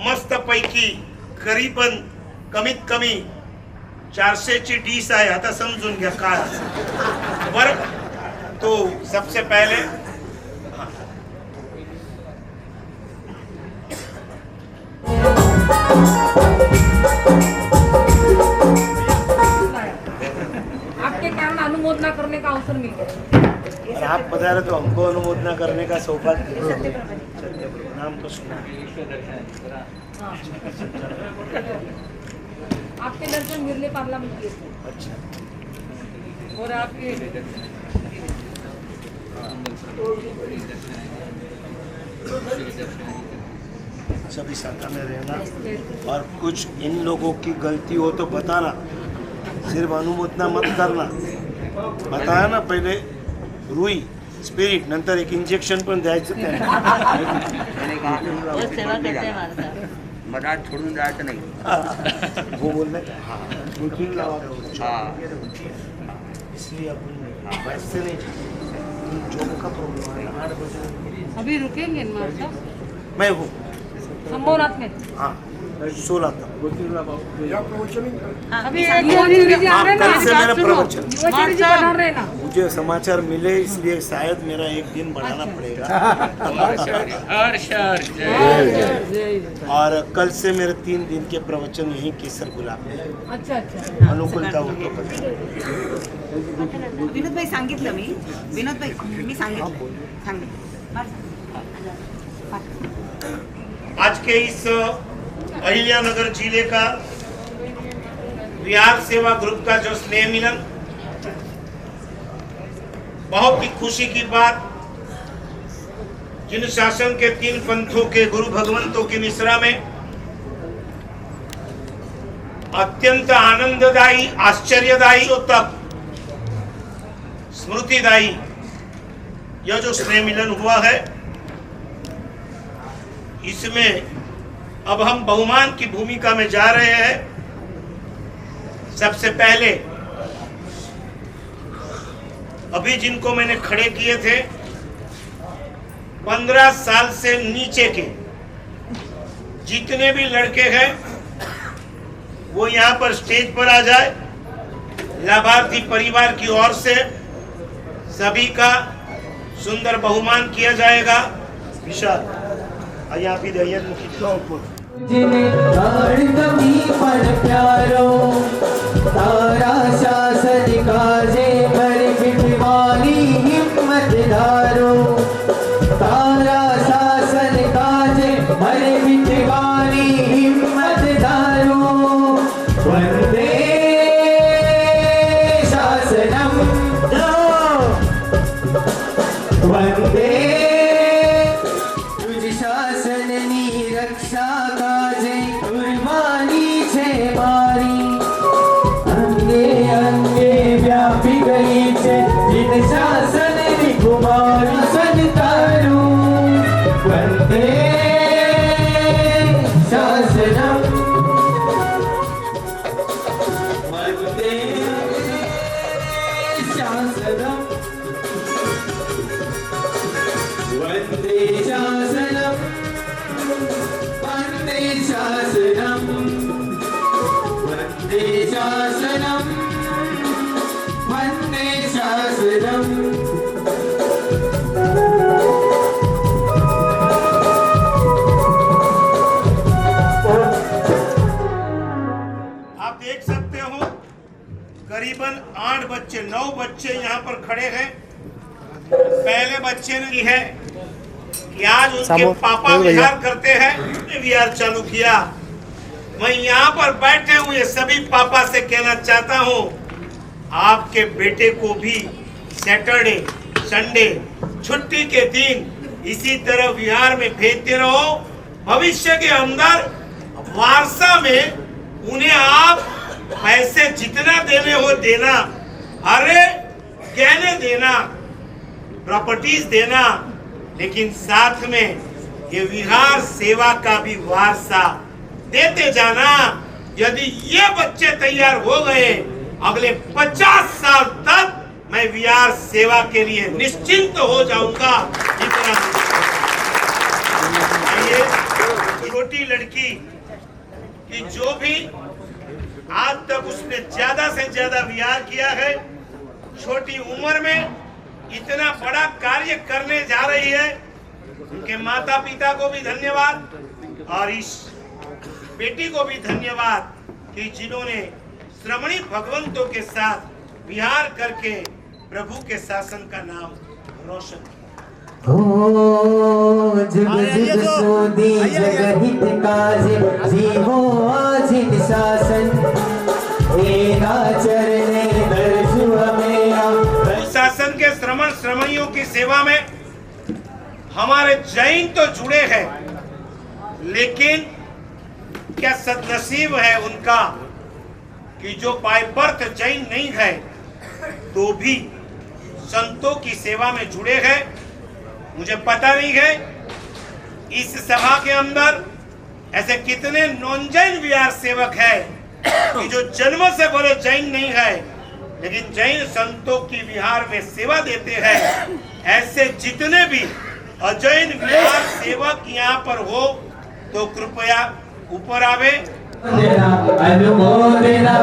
मस्त पैकी करीबन कमीत कमी 400 ची डिश आहे, आता समजून घ्या काय बरं। तो सबसे पहले आपके कारण अनुमोदना करने का अवसर मिल गया। और आप पधारे तो हमको अनुमोदना करने का सौभाग्य। नाम तो सुना। हाँ। आपके दर्शन मिर्ले पार्लियामेंट किए थे। अच्छा। और आपके सभी शाखा में रहना, और कुछ इन लोगों की गलती हो तो बताना, सिर्फ अनुमोदना मत करना। बताया ना पहले रुई स्पिरिट, नंतर एक इंजेक्शन पण द्यायचं त्यांना। मराठ छोडून जायचं नाही। वो बोलने हाँ बुकिंग लगा दो। हाँ इसलिए अपन वैसे नहीं, जॉब का प्रॉब्लम है 8 बजे। अभी रुकेंगे मार्च मैं हूँ संभवनाथ में। हाँ 16 तक। अभी युवाचेरी जी आ रहे हैं ना, कल से मेरा प्रवचन। युवाचेरी जी पधार रहे हैं ना। मुझे समाचार मिले इसलिए शायद मेरा एक दिन बढ़ाना पड़ेगा। और कल से मेरे 3 दिन के प्रवचन यहीं केसर गुलाब में। अच्छा अच्छा। अनुकूलता हो तो करें। विनोद भाई सांगितलं मी सांगितलं। आज के इस अहिल्यानगर जिले का विहार सेवा ग्रुप का जो स्नेह मिलन, बहुत ही खुशी की बात, जिन शासन के 3 पंथों के गुरु भगवंतों की मिश्रा में अत्यंत आनंददायी, आश्चर्यदायी तक स्मृतिदायी यह जो स्नेह मिलन हुआ है, इसमें अब हम बहुमान की भूमिका में जा रहे हैं। सबसे पहले अभी जिनको मैंने खड़े किए थे, 15 साल से नीचे के जितने भी लड़के हैं वो यहाँ पर स्टेज पर आ जाए। लाभार्थी परिवार की ओर से सभी का सुंदर बहुमान किया जाएगा। विशाल आइए आप ही आइए मुखी जिन्हें ताड़ कमी पर प्यारो तारा शासन काजे पर बिठवानी हिम्मत दारो तारा शासन काजे व्यापी गई छे जिन शासन कुमारी संतारू वंदे शासनम वंदे शासनम वंदे शासनम वंदे शासनम वंदे शासनम वंदे शासनम। आप देख सकते हो करीबन 8 बच्चे 9 बच्चे यहाँ पर खड़े हैं। पहले बच्चे ने की है कि आज उनके पापा विहार करते हैं, विहार चालू किया। मैं यहाँ पर बैठे हुए सभी पापा से कहना चाहता हूँ, आपके बेटे को भी सैटरडे संडे छुट्टी के दिन इसी तरह विहार में भेजते रहो। भविष्य के अंदर वारसा में उन्हें आप पैसे जितना देने हो देना, अरे गहने देना, प्रॉपर्टीज देना, लेकिन साथ में ये विहार सेवा का भी वारसा देते जाना। यदि ये बच्चे तैयार हो गए, अगले 50 साल तक मैं विहार सेवा के लिए निश्चिंत हो जाऊंगा। इतना ये छोटी लड़की की जो भी आज तक उसने ज्यादा से ज्यादा विहार किया है, छोटी उम्र में इतना बड़ा कार्य करने जा रही है। उनके माता पिता को भी धन्यवाद और इस बेटी को भी धन्यवाद कि जिन्होंने श्रमणी भगवंतों के साथ विहार करके प्रभु के शासन का नाम रोशन किया। हो जुग जुग सोदी जगहित काज जीवो आजिन शासन एना चरणे दर्शु मेरा। शासन के श्रमण श्रमणियों की सेवा में हमारे जैन तो जुड़े हैं, लेकिन क्या सदनसीब है उनका कि जो बाय बर्थ जैन नहीं है तो भी संतों की सेवा में जुड़े हैं। मुझे पता नहीं है इस सभा के अंदर ऐसे कितने नॉन जैन विहार सेवक है कि जो जन्म से बोले जैन नहीं है, लेकिन जैन संतों की विहार में सेवा देते हैं। ऐसे जितने भी अजैन विहार सेवक यहाँ पर हो तो कृपया ऊपर आवे। अनुमोदना अनुमोदना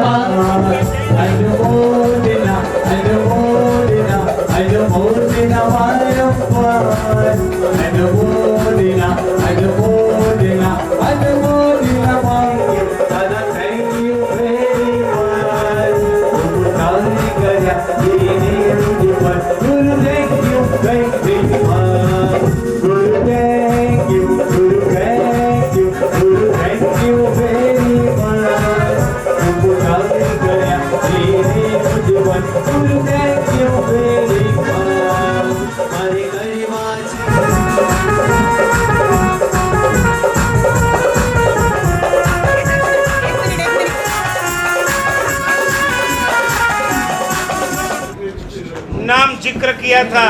अनुमोदना अनुमोदना अनुमोदना अनुमोदना अनुमोदना दादा थैंक यू वेरी मच। कार्य करया ये जीवन गुरु thank you very much. Guru thank you Guru thank you Guru thank you very much. कार्य करया ये जीवन गुरु thank you very much. Hare Hare watch नाम जिक्र किया था,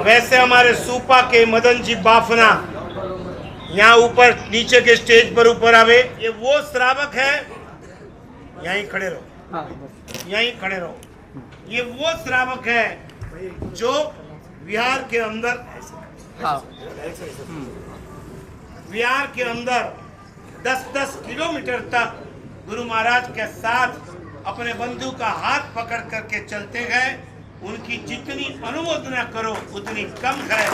वैसे हमारे सूपा के मदन जी बाफना यहाँ ऊपर नीचे के स्टेज पर ऊपर आवे। ये वो श्रावक है, यहीं खड़े रहो, यहीं खड़े रहो। ये वो श्रावक है जो विहार के अंदर विहार के अंदर 10-10 किलोमीटर तक गुरु महाराज के साथ अपने बंधु का हाथ पकड़ करके चलते हैं। उनकी जितनी अनुमोदना करो उतनी कम है।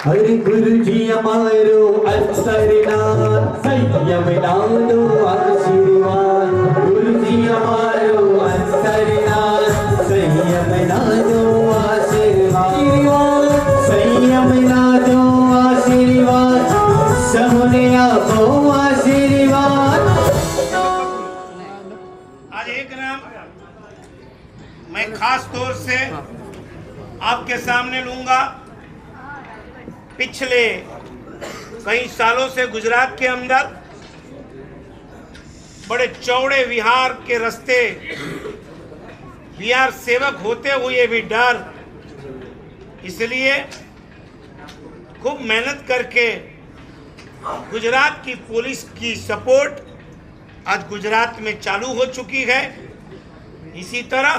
हरि गुरु जी हमारो अवसरनाथ संयम दानो आशीर्वाद। गुरु जी हमारो अवसरनाथ संयम दानो आशीर्वाद। संयम दानो आशीर्वाद सबने आपो आशीर्वाद। आज एक नाम मैं खास तौर से आपके सामने लूंगा। पिछले कई सालों से गुजरात के अंदर बड़े चौड़े विहार के रास्ते, विहार सेवक होते हुए भी डर, इसलिए खूब मेहनत करके गुजरात की पुलिस की सपोर्ट आज गुजरात में चालू हो चुकी है। इसी तरह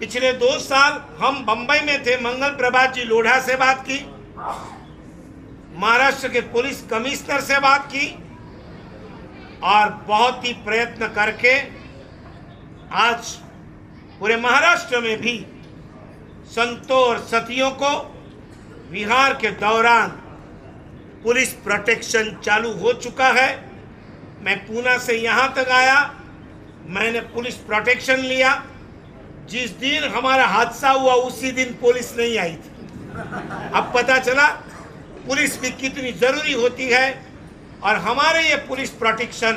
पिछले 2 साल हम बंबई में थे, मंगल प्रभात जी लोढ़ा से बात की, महाराष्ट्र के पुलिस कमिश्नर से बात की और बहुत ही प्रयत्न करके आज पूरे महाराष्ट्र में भी संतों और सतियों को विहार के दौरान पुलिस प्रोटेक्शन चालू हो चुका है। मैं पूना से यहाँ तक आया, मैंने पुलिस प्रोटेक्शन लिया। जिस दिन हमारा हादसा हुआ उसी दिन पुलिस नहीं आई थी। अब पता चला पुलिस भी कितनी जरूरी होती है और हमारे ये पुलिस प्रोटेक्शन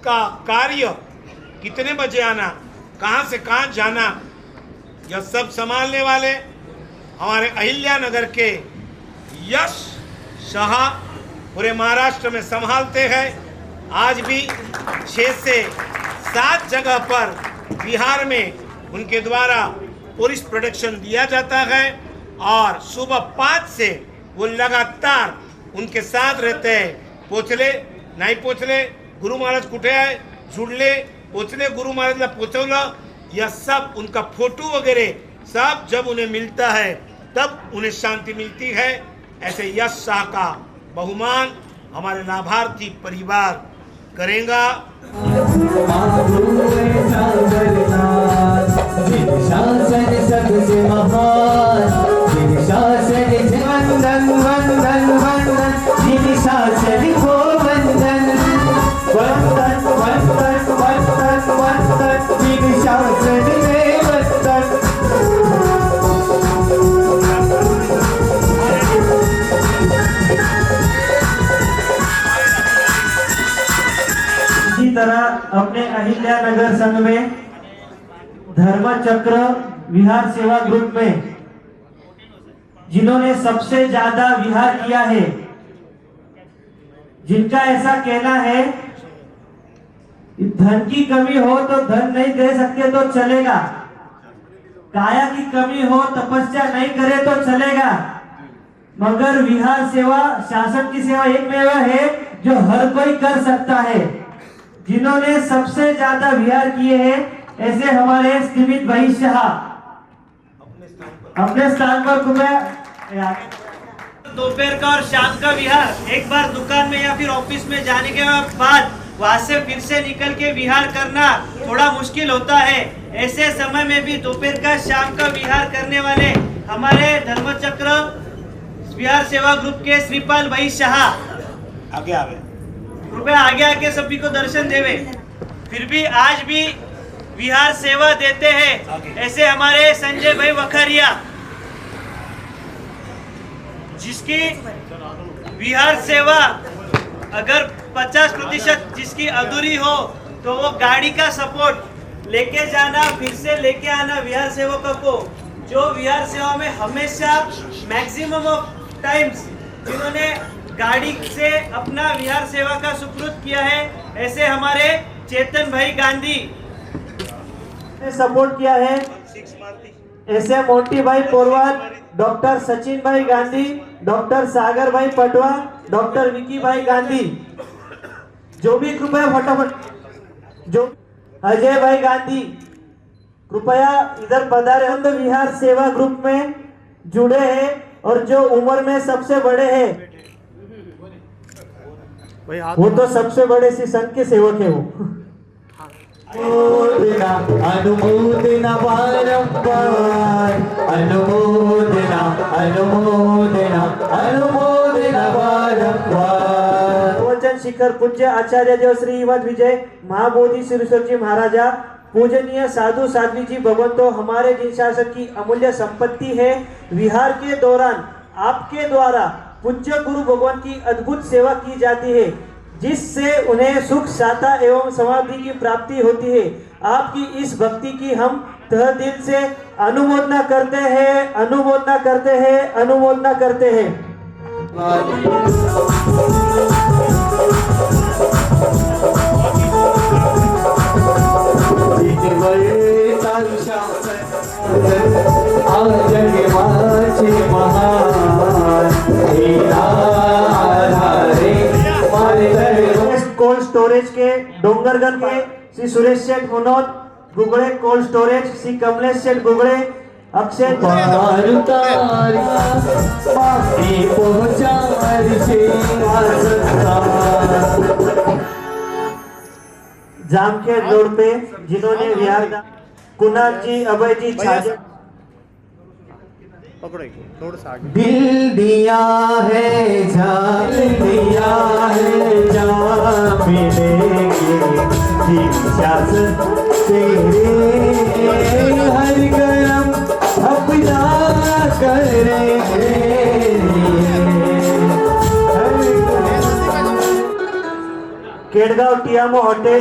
का कार्य, कितने बजे आना, कहाँ से कहाँ जाना, यह सब संभालने वाले हमारे अहिल्यानगर के यश शाह पूरे महाराष्ट्र में संभालते हैं। आज भी 6 से 7 जगह पर बिहार में उनके द्वारा पुलिस प्रोटेक्शन दिया जाता है और सुबह 5 से वो लगातार उनके साथ रहते हैं। पोचले नाही पोचले, गुरु महाराज कुठे आहे, जुडले, पोचले, गुरु महाराजला पोचवलं, यह सब उनका फोटो वगैरह सब जब उन्हें मिलता है तब उन्हें शांति मिलती है। ऐसे यश शाह का बहुमान हमारे लाभार्थी परिवार करेगा। इसी तरह अपने अहिल्यानगर संघ में धर्मचक्र विहार सेवा ग्रुप में जिन्होंने सबसे ज्यादा विहार किया है, जिनका ऐसा कहना है धन की कमी हो तो धन नहीं दे सकते तो चलेगा, काया की कमी हो तपस्या नहीं करे तो चलेगा, मगर विहार सेवा शासन की सेवा एकमेव है जो हर कोई कर सकता है। जिन्होंने सबसे ज्यादा विहार किए हैं ऐसे हमारे स्मित भाई शाह अपने स्थान पर कृपया। दोपहर का और शाम का विहार एक बार दुकान में या फिर ऑफिस में जाने के बाद वहां से फिर से निकल के विहार करना थोड़ा मुश्किल होता है। ऐसे समय में भी दोपहर का शाम का विहार करने वाले हमारे धर्मचक्र विहार सेवा ग्रुप के श्रीपाल भाई शाह आगे आवे, कृपया आगे आके सभी को दर्शन देवे। फिर भी आज भी विहार सेवा देते हैं ऐसे हमारे संजय भाई वखरिया, जिसकी विहार सेवा अगर 50% जिसकी अधूरी हो तो वो गाड़ी का सपोर्ट लेके जाना, फिर से लेके आना विहार सेवकों को, जो विहार सेवा में हमेशा मैक्सिमम ऑफ टाइम्स जिन्होंने गाड़ी से अपना विहार सेवा का सुपुर्द किया है, ऐसे हमारे चेतन भाई गांधी ने सपोर्ट किया है। ऐसे मोंटी भाई पोरवाल, डॉक्टर सचिन भाई गांधी, डॉक्टर सागर भाई पटवा, डॉक्टर विकी भाई गांधी, जो भी कृपया फटाफट, जो अजय भाई गांधी कृपया इधर पधारे। हम विहार सेवा ग्रुप में जुड़े हैं और जो उम्र में सबसे बड़े हैं वो तो सबसे बड़े सी संघ के सेवक है वो। अनुमोदना बारंबार, अनुमोदना अनुमोदना अनुमोदना बारंबार। वचन शिखर पूज्य आचार्य देव श्रीमद विजय महाबोधि श्रीश्वर जी महाराजा, पूजनीय साधु साध्वी जी भगवंतों, हमारे जिन शासक की अमूल्य संपत्ति है, विहार के दौरान आपके द्वारा पूज्य गुरु भगवान की अद्भुत सेवा की जाती है, जिससे उन्हें सुख शांता एवं समाधि की प्राप्ति होती है। आपकी इस भक्ति की हम तहे दिल से अनुमोदना करते हैं, अनुमोदना करते हैं, अनुमोदना करते हैं। स्टोरेज के डोंगरगन के श्री सुरेश सेठ मनोज गुगड़े कोल्ड स्टोरेज श्री कमलेश सेठ गुगड़े अक्षय जामखेड़ रोड पे जिन्होंने विहार कुणाल जी अभय जी छाजे थोड़ा सा आगे। दिल दिया है जान दिया है जान मिलेंगे इजाजत तेरे हर करम अपना करेंगे केड़गांव टियामो होटल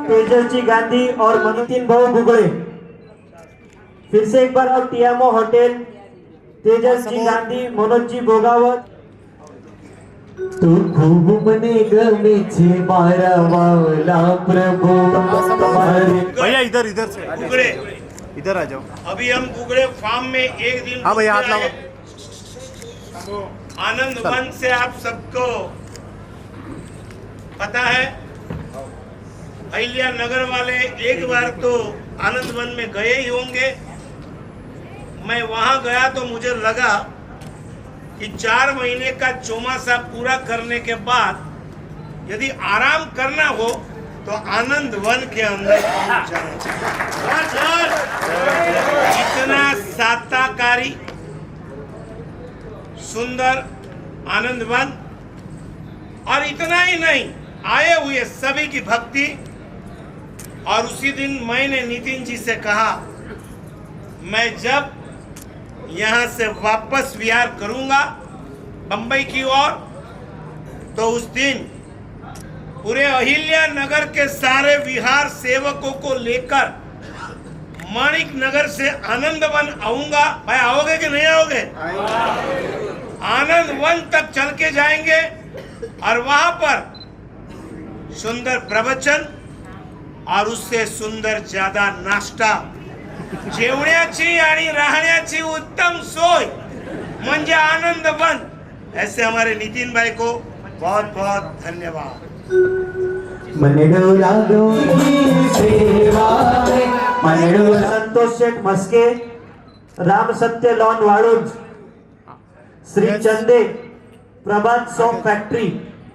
तेजस जी गांधी और नितिन भाऊ गुगड़े। फिर से एक बार अब टियामो होटल तेजस जी गांधी मनोज जी भोगावत। तू खूब मने गमे छे मारा वाला प्रभु भैया इधर इधर से गुगड़े इधर आ जाओ। अभी हम गुगड़े फार्म में एक दिन हाँ भैया, हाथ रुके लगाओ। हैं। आनंद वन से आप सबको पता है, अहिल्या नगर वाले एक बार तो आनंद वन में गए ही होंगे। मैं वहां गया तो मुझे लगा कि 4 महीने का चौमासा पूरा करने के बाद यदि आराम करना हो तो आनंद वन के अंदर पहुंच जाना। इतना साताकारी सुंदर आनंद वन, और इतना ही नहीं, आए हुए सभी की भक्ति। और उसी दिन मैंने नितिन जी से कहा, मैं जब यहाँ से वापस विहार करूंगा बंबई की ओर, तो उस दिन पूरे अहिल्या नगर के सारे विहार सेवकों को लेकर माणिक नगर से आनंद वन आऊंगा। भाई आओगे कि नहीं आओगे? आनंद वन तक चल के जाएंगे और वहां पर सुंदर प्रवचन और उससे सुंदर ज्यादा नाश्ता, जेवण्याची आणि राहण्याची उत्तम सोय म्हणजे आनंद वन। ऐसे हमारे नितिन भाई को बहुत बहुत धन्यवाद। संतोष शेठ मस्के, राम सत्य लॉन वाळूज, श्री चंदे, प्रभात सॉप फॅक्टरी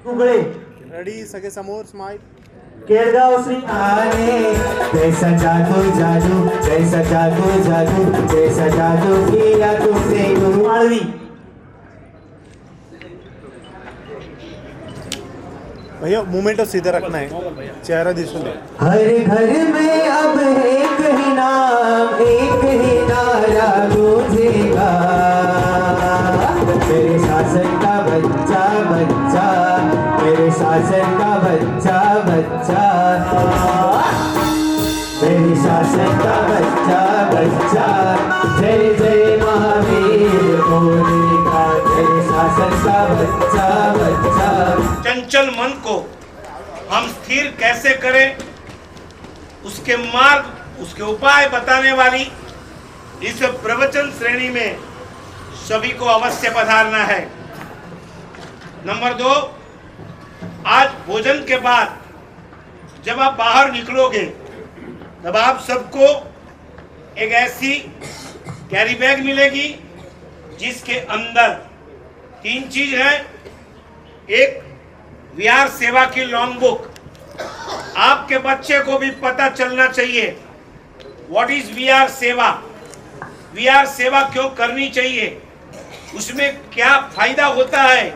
कुगळे, रेडी सगळे समोर स्माइल। केळगाव श्री आने जैसा जादू जादू जैसा जादू जादू जैसा जादू किया तुमने गुरु माळवी। भैया मूवमेंट सीधा रखना है, चेहरा दिसू दे। हर घर में अब एक ही नारा गूंजेगा, मेरे शासन का बच्चा बच्चा, मेरे शासन का बच्चा बच्चा, मेरे शासन का बच्चा बच्चा, जय जय महावीर बोलेगा, मेरे शासन का बच्चा बच्चा। चंचल मन को हम स्थिर कैसे करें, उसके मार्ग, उसके उपाय बताने वाली इस प्रवचन श्रेणी में सभी को अवश्य पधारना है। नंबर 2, आज भोजन के बाद जब आप बाहर निकलोगे तब आप सबको एक ऐसी कैरी बैग मिलेगी जिसके अंदर 3 चीज है। एक विहार सेवा की लॉन्ग बुक, आपके बच्चे को भी पता चलना चाहिए व्हाट इज विहार सेवा, विहार सेवा क्यों करनी चाहिए, उसमें क्या फायदा होता है,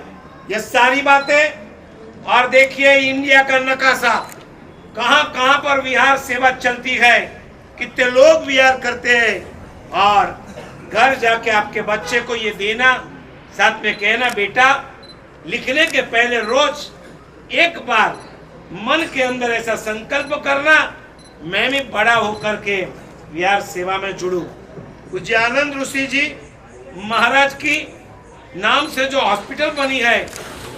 ये सारी बातें। और देखिए इंडिया का नकाशा, कहां कहां पर विहार सेवा चलती है, कितने लोग विहार करते हैं। और घर जाके आपके बच्चे को ये देना, साथ में कहना बेटा लिखने के पहले रोज एक बार मन के अंदर ऐसा संकल्प करना, मैं भी बड़ा होकर के विहार सेवा में जुड़ूं। पूज्य आनंद ऋषि जी महाराज की नाम से जो हॉस्पिटल बनी है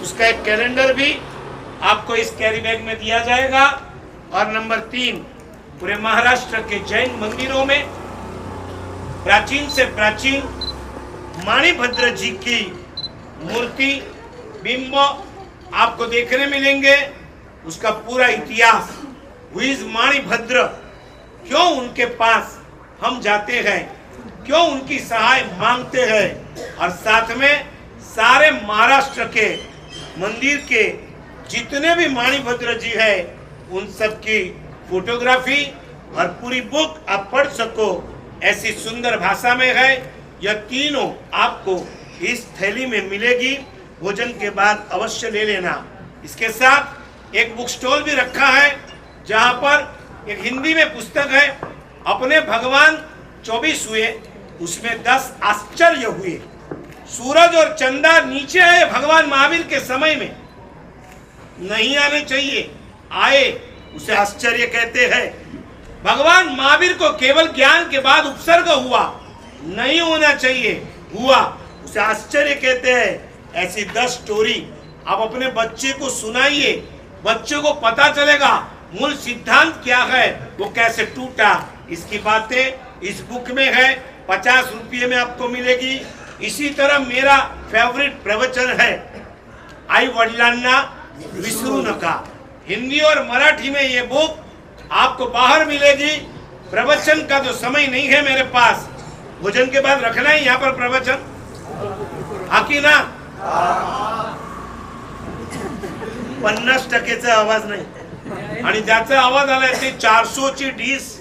उसका एक कैलेंडर भी आपको इस कैरी बैग में दिया जाएगा। और नंबर 3, पूरे महाराष्ट्र के जैन मंदिरों में प्राचीन से प्राचीन माणिभद्र जी की मूर्ति, बिंब आपको देखने मिलेंगे। उसका पूरा इतिहास, हुई माणिभद्र, क्यों उनके पास हम जाते हैं, क्यों उनकी सहाय मांगते हैं, और साथ में सारे महाराष्ट्र के मंदिर के जितने भी माणिभद्र जी है उन सब की फोटोग्राफी और पूरी बुक आप पढ़ सको ऐसी सुंदर भाषा में है। यह तीनों आपको इस थैली में मिलेगी, भोजन के बाद अवश्य ले लेना। इसके साथ एक बुक स्टॉल भी रखा है जहां पर एक हिंदी में पुस्तक है, अपने भगवान 24 हुए, उसमें 10 आश्चर्य हुए। सूरज और चंदा नीचे आए भगवान महावीर के समय में, नहीं आने चाहिए, आए, उसे आश्चर्य कहते हैं। भगवान महावीर को केवल ज्ञान के बाद उपसर्ग हुआ, नहीं होना चाहिए, हुआ, उसे आश्चर्य कहते हैं। ऐसी 10 स्टोरी आप अपने बच्चे को सुनाइए, बच्चे को पता चलेगा मूल सिद्धांत क्या है, वो कैसे टूटा। इसकी बातें इस बुक में है, 50 रुपये में आपको मिलेगी। इसी तरह मेरा फेवरेट प्रवचन है आई वडिलांना विसरू नका, हिंदी और मराठी में ये बुक आपको बाहर मिलेगी। प्रवचन का तो समय नहीं है मेरे पास, भोजन के बाद रखना है यहाँ पर प्रवचन, आकी ना 50% आवाज नाही, आणि ज्याचा आवाज आलाय ते 400 ची डिश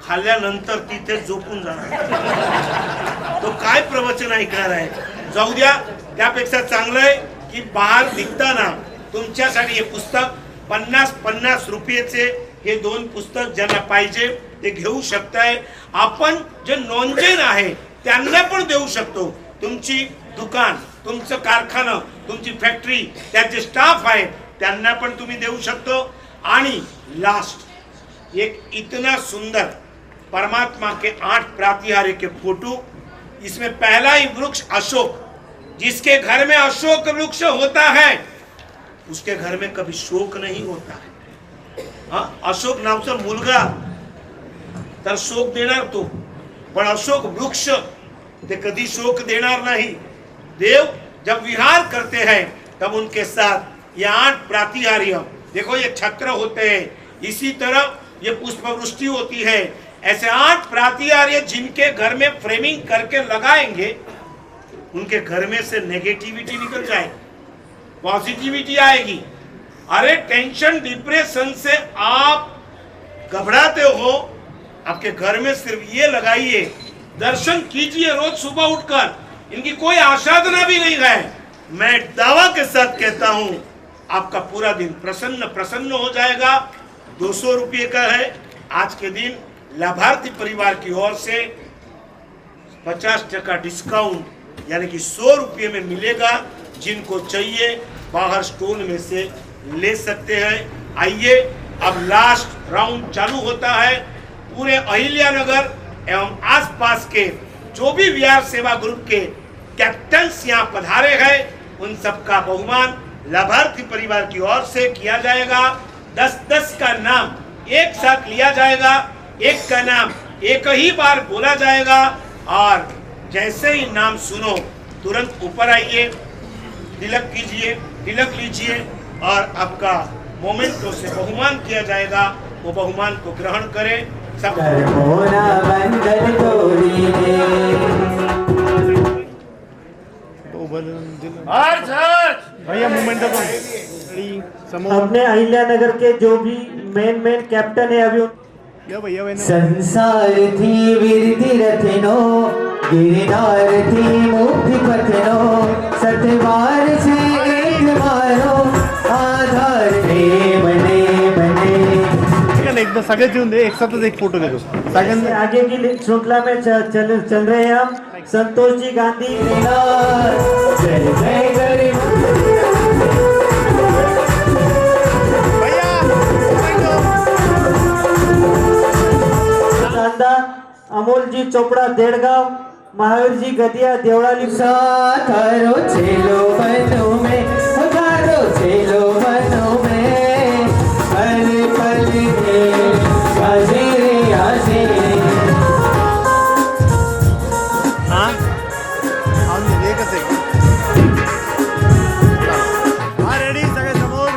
खाल्ल्यानंतर तिथे झोपून जाणार, तो काय प्रवचन ऐकणार आहे। जाऊ द्या, त्यापेक्षा चांगलं आहे की बाहेर निघताना तुमच्यासाठी हे पुस्तक 50-50 रुपयेचे हे 2 पुस्तक ज्यांना पाहिजे ते घेऊ शकताय। आपण जे नॉनजेन आहे त्यांना पण देऊ शकतो। तुमची दुकान, तुमचं कारखाना, तुमची फॅक्टरी, त्याचे स्टाफ आहे त्यांना पण तुम्ही देऊ शकतो। आणि लास्ट एक इतना सुंदर परमात्मा के 8 प्रातिहार्य के फोटो, इसमें पहला ही वृक्ष अशोक, जिसके घर में अशोक वृक्ष होता है उसके घर में कभी शोक नहीं होता है। हाँ, अशोक नावचा मुलगा तर शोक देणार तो, पण अशोक वृक्ष ते कधी शोक देणार नहीं। देव जब विहार करते हैं तब उनके साथ ये 8 प्रातिहार्य, देखो ये छत्र होते हैं, इसी तरह ये पुष्पवृष्टि होती है। ऐसे 8 प्रातिहार्य जिनके घर में फ्रेमिंग करके लगाएंगे उनके घर में से नेगेटिविटी निकल जाएगी, पॉजिटिविटी आएगी। अरे टेंशन डिप्रेशन से आप घबराते हो, आपके घर में सिर्फ ये लगाइए, दर्शन कीजिए रोज सुबह उठकर, इनकी कोई आसाधना भी नहीं है। मैं दावा के साथ कहता हूं आपका पूरा दिन प्रसन्न प्रसन्न हो जाएगा। 200 रुपये का है आज के दिन, लाभार्थी परिवार की ओर से 50% डिस्काउंट यानी कि 100 रुपये में मिलेगा। जिनको चाहिए बाहर स्टोर में से ले सकते हैं। आइए अब लास्ट राउंड चालू होता है। पूरे अहिल्यानगर एवं आसपास के जो भी विहार सेवा ग्रुप के कैप्टन्स यहाँ पधारे हैं उन सबका बहुमान लाभार्थी परिवार की ओर से किया जाएगा। 10-10 का नाम एक साथ लिया जाएगा, एक का नाम एक ही बार बोला जाएगा, और जैसे ही नाम सुनो तुरंत ऊपर आइए, तिलक कीजिए, तिलक लीजिए और आपका मोमेंटो से बहुमान किया जाएगा। वो बहुमान को ग्रहण करें। सब भैया मोमेंट समोर अपने अहिल्यानगर के जो भी मेन कैप्टन है अभी या भैया संसार थी वीरती रथनो, गिरनार थी मुक्ति पथनो, सतवार से एक मारो आधार ने बने बने। एकदा सगळेच येऊन दे, एक साथच एक फोटो घेतो सगळ्यांनी। आगे की श्रृंखला में चल रहे हैं हम। संतोष जी गांधी जय जय गरीब अमोल जी चोपड़ा देड़गांव, महावीर जी गदिया देवड़ाली। साथारो चेलो बनो में, साथारो चेलो बनो में, पल पल के बाजे आजे। हाँ आउन एकच आहे। हाँ रेडी सगळे समोर।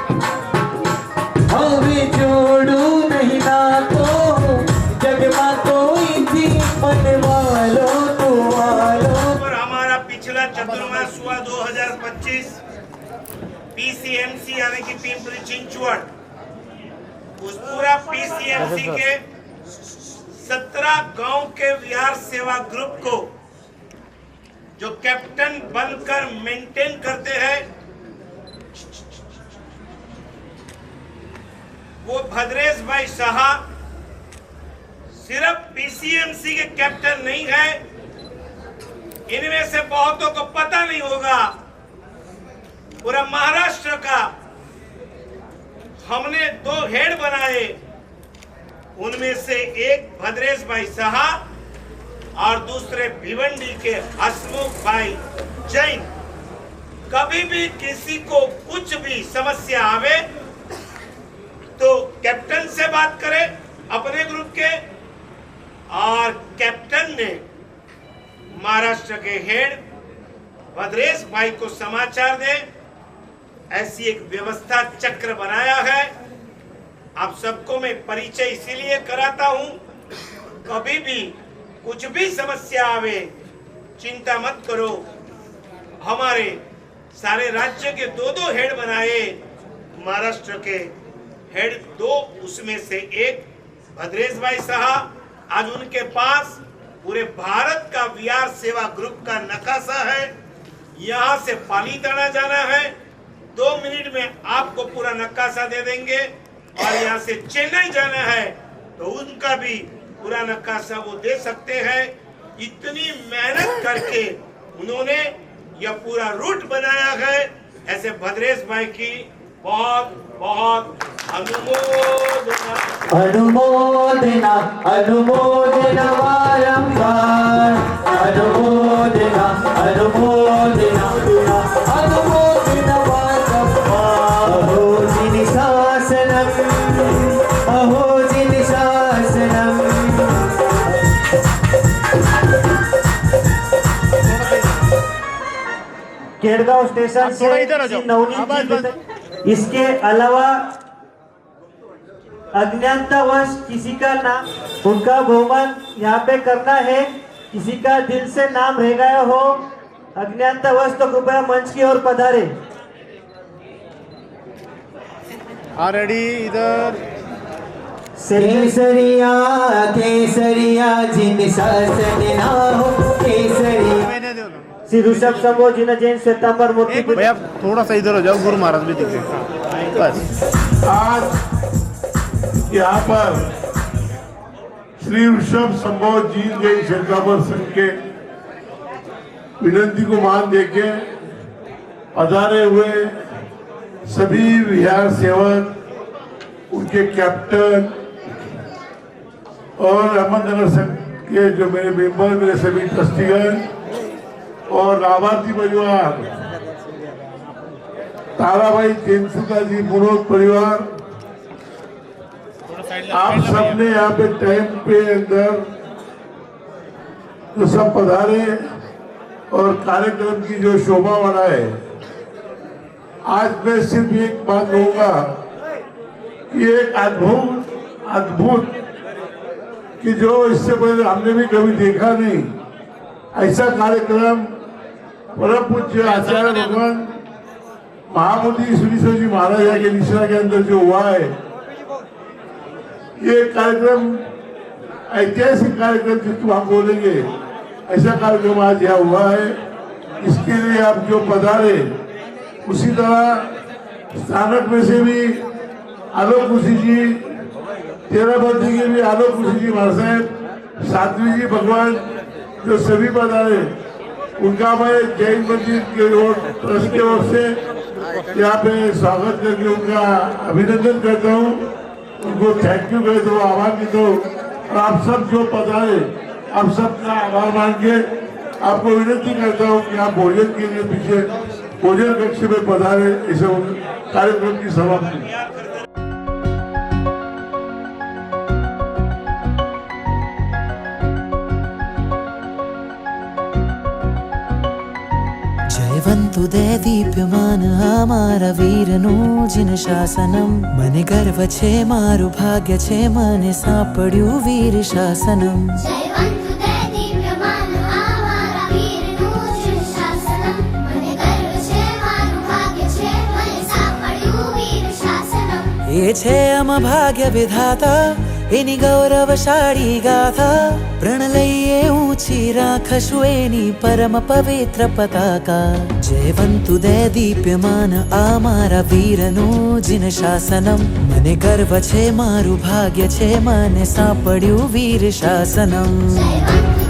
PCMC यानी कि पिंपरी चिंचवड, उस पूरा PCMC के 17 गांव के विहार सेवा ग्रुप को जो कैप्टन बनकर मेंटेन करते हैं, वो भद्रेश भाई साहा सिर्फ PCMC के कैप्टन नहीं है। इनमें से बहुतों को पता नहीं होगा, पूरा महाराष्ट्र का हमने 2 हेड बनाए, उनमें से एक भद्रेश भाई साहा और दूसरे भिवंडी के हसमुख भाई जैन। कभी भी किसी को कुछ भी समस्या आवे तो कैप्टन से बात करें अपने ग्रुप के, और कैप्टन ने महाराष्ट्र के हेड भद्रेश भाई को समाचार दे, ऐसी एक व्यवस्था चक्र बनाया है। आप सबको मैं परिचय इसीलिए कराता हूं, कभी भी कुछ भी समस्या आवे चिंता मत करो। हमारे सारे राज्य के 2 हेड बनाए, महाराष्ट्र के हेड 2, उसमें से एक भद्रेश भाई साहा। आज उनके पास पूरे भारत का विहार सेवा ग्रुप का नकाशा है। यहाँ से पालीताना जाना है, 2 मिनट में आपको पूरा नकाशा दे देंगे, और यहाँ से चेन्नई जाना है तो उनका भी पूरा नकाशा वो दे सकते हैं। इतनी मेहनत करके उन्होंने यह पूरा रूट बनाया है। ऐसे भद्रेश भाई की बहुत बहुत अनुमोदना अनुमोदना अनुमोदना बारंबार, अनुमोदना अनुमोदना अनुमोदना बारंबार। अहो जिनि शासनम, अहो जिनि शासनम। केड़गांव स्टेशन से नवनीत। इसके अलावा अज्ञातवश किसी का नाम, उनका बहुमान यहाँ पे करना है। किसी का दिल से नाम रह गया हो अज्ञातवश तो कृपया मंच की ओर पधारे। रेडी इधर। केसरिया केसरिया जिन शासन ना हो केसरी। श्री ऋषभ समो जिन जैन श्वेतांबर मूर्ति। भैया थोड़ा सा इधर हो जाओ, गुरु महाराज भी दिखे बस। आज यहाँ पर श्री ऋषभ संभव जी जैन श्वेतांबर संघ के विनंती को मान देके पधारे हुए सभी विहार सेवक, उनके कैप्टन और अहमदनगर संघ के जो मेरे मेंबर, मेरे सभी ट्रस्टीगण और लाभार्थी परिवार, ताराबाई जेनसुका जी, पुरोहित परिवार, आप सबने यहाँ पे टाइम पे अंदर जो सब पधारे और कार्यक्रम की जो शोभा बढ़ाए। आज मैं सिर्फ एक बात कहूंगा कि एक अद्भुत कि जो इससे पहले हमने भी कभी देखा नहीं, ऐसा कार्यक्रम परम पूज्य आचार्य भगवान महामुनि सुनीश्वर जी महाराज के निश्रा के अंदर जो हुआ है, ये कार्यक्रम ऐतिहासिक कार्यक्रम जिसको हम बोलेंगे, ऐसा कार्यक्रम आज यहाँ हुआ है। इसके लिए आप जो पधारे, उसी तरह स्थानक में से भी आलोक ऋषि जी, तेराबंदी के भी आलोक ऋषि जी महाराज साहब, साध्वी जी भगवान, जो सभी पधारे, उनका मैं जैन मंदिर के ओर ट्रस्ट की ओर से यहाँ पे स्वागत करके उनका अभिनंदन करता हूँ, उनको थैंक यू कहता हूँ, आभार देता हूँ। और आप सब जो पधारे, आप सबका आभार मान के आपको विनती करता हूँ कि आप भोजन के लिए पीछे भोजन कक्ष में पधारे। इस कार्यक्रम की समाप्ति। जयवंतु दीप्यमान અમારા વીરનું જીન શાસનમ મને ગર્વ છે મારું ભાગ્ય છે મને સાંપડ્યું વીર શાસનમ જયવંતુ દીપ્યમાન અમારા વીરનું જીન શાસનમ મને ગર્વ છે મારું ભાગ્ય છે મને સાંપડ્યું એ છે અમ ભાગ્ય વિધાતા એની ગૌરવશાળી ગાથા પ્રણ લઈએ ઊંચી રાખશું એની પરમ પવિત્ર પતાકા જયવંતુ દે દીપ્યમાન આ મારા વીરનું જીન શાસનમ મને ગર્વ છે મારું ભાગ્ય છે મને સાંપડ્યું વીર શાસનમ જયવંતુ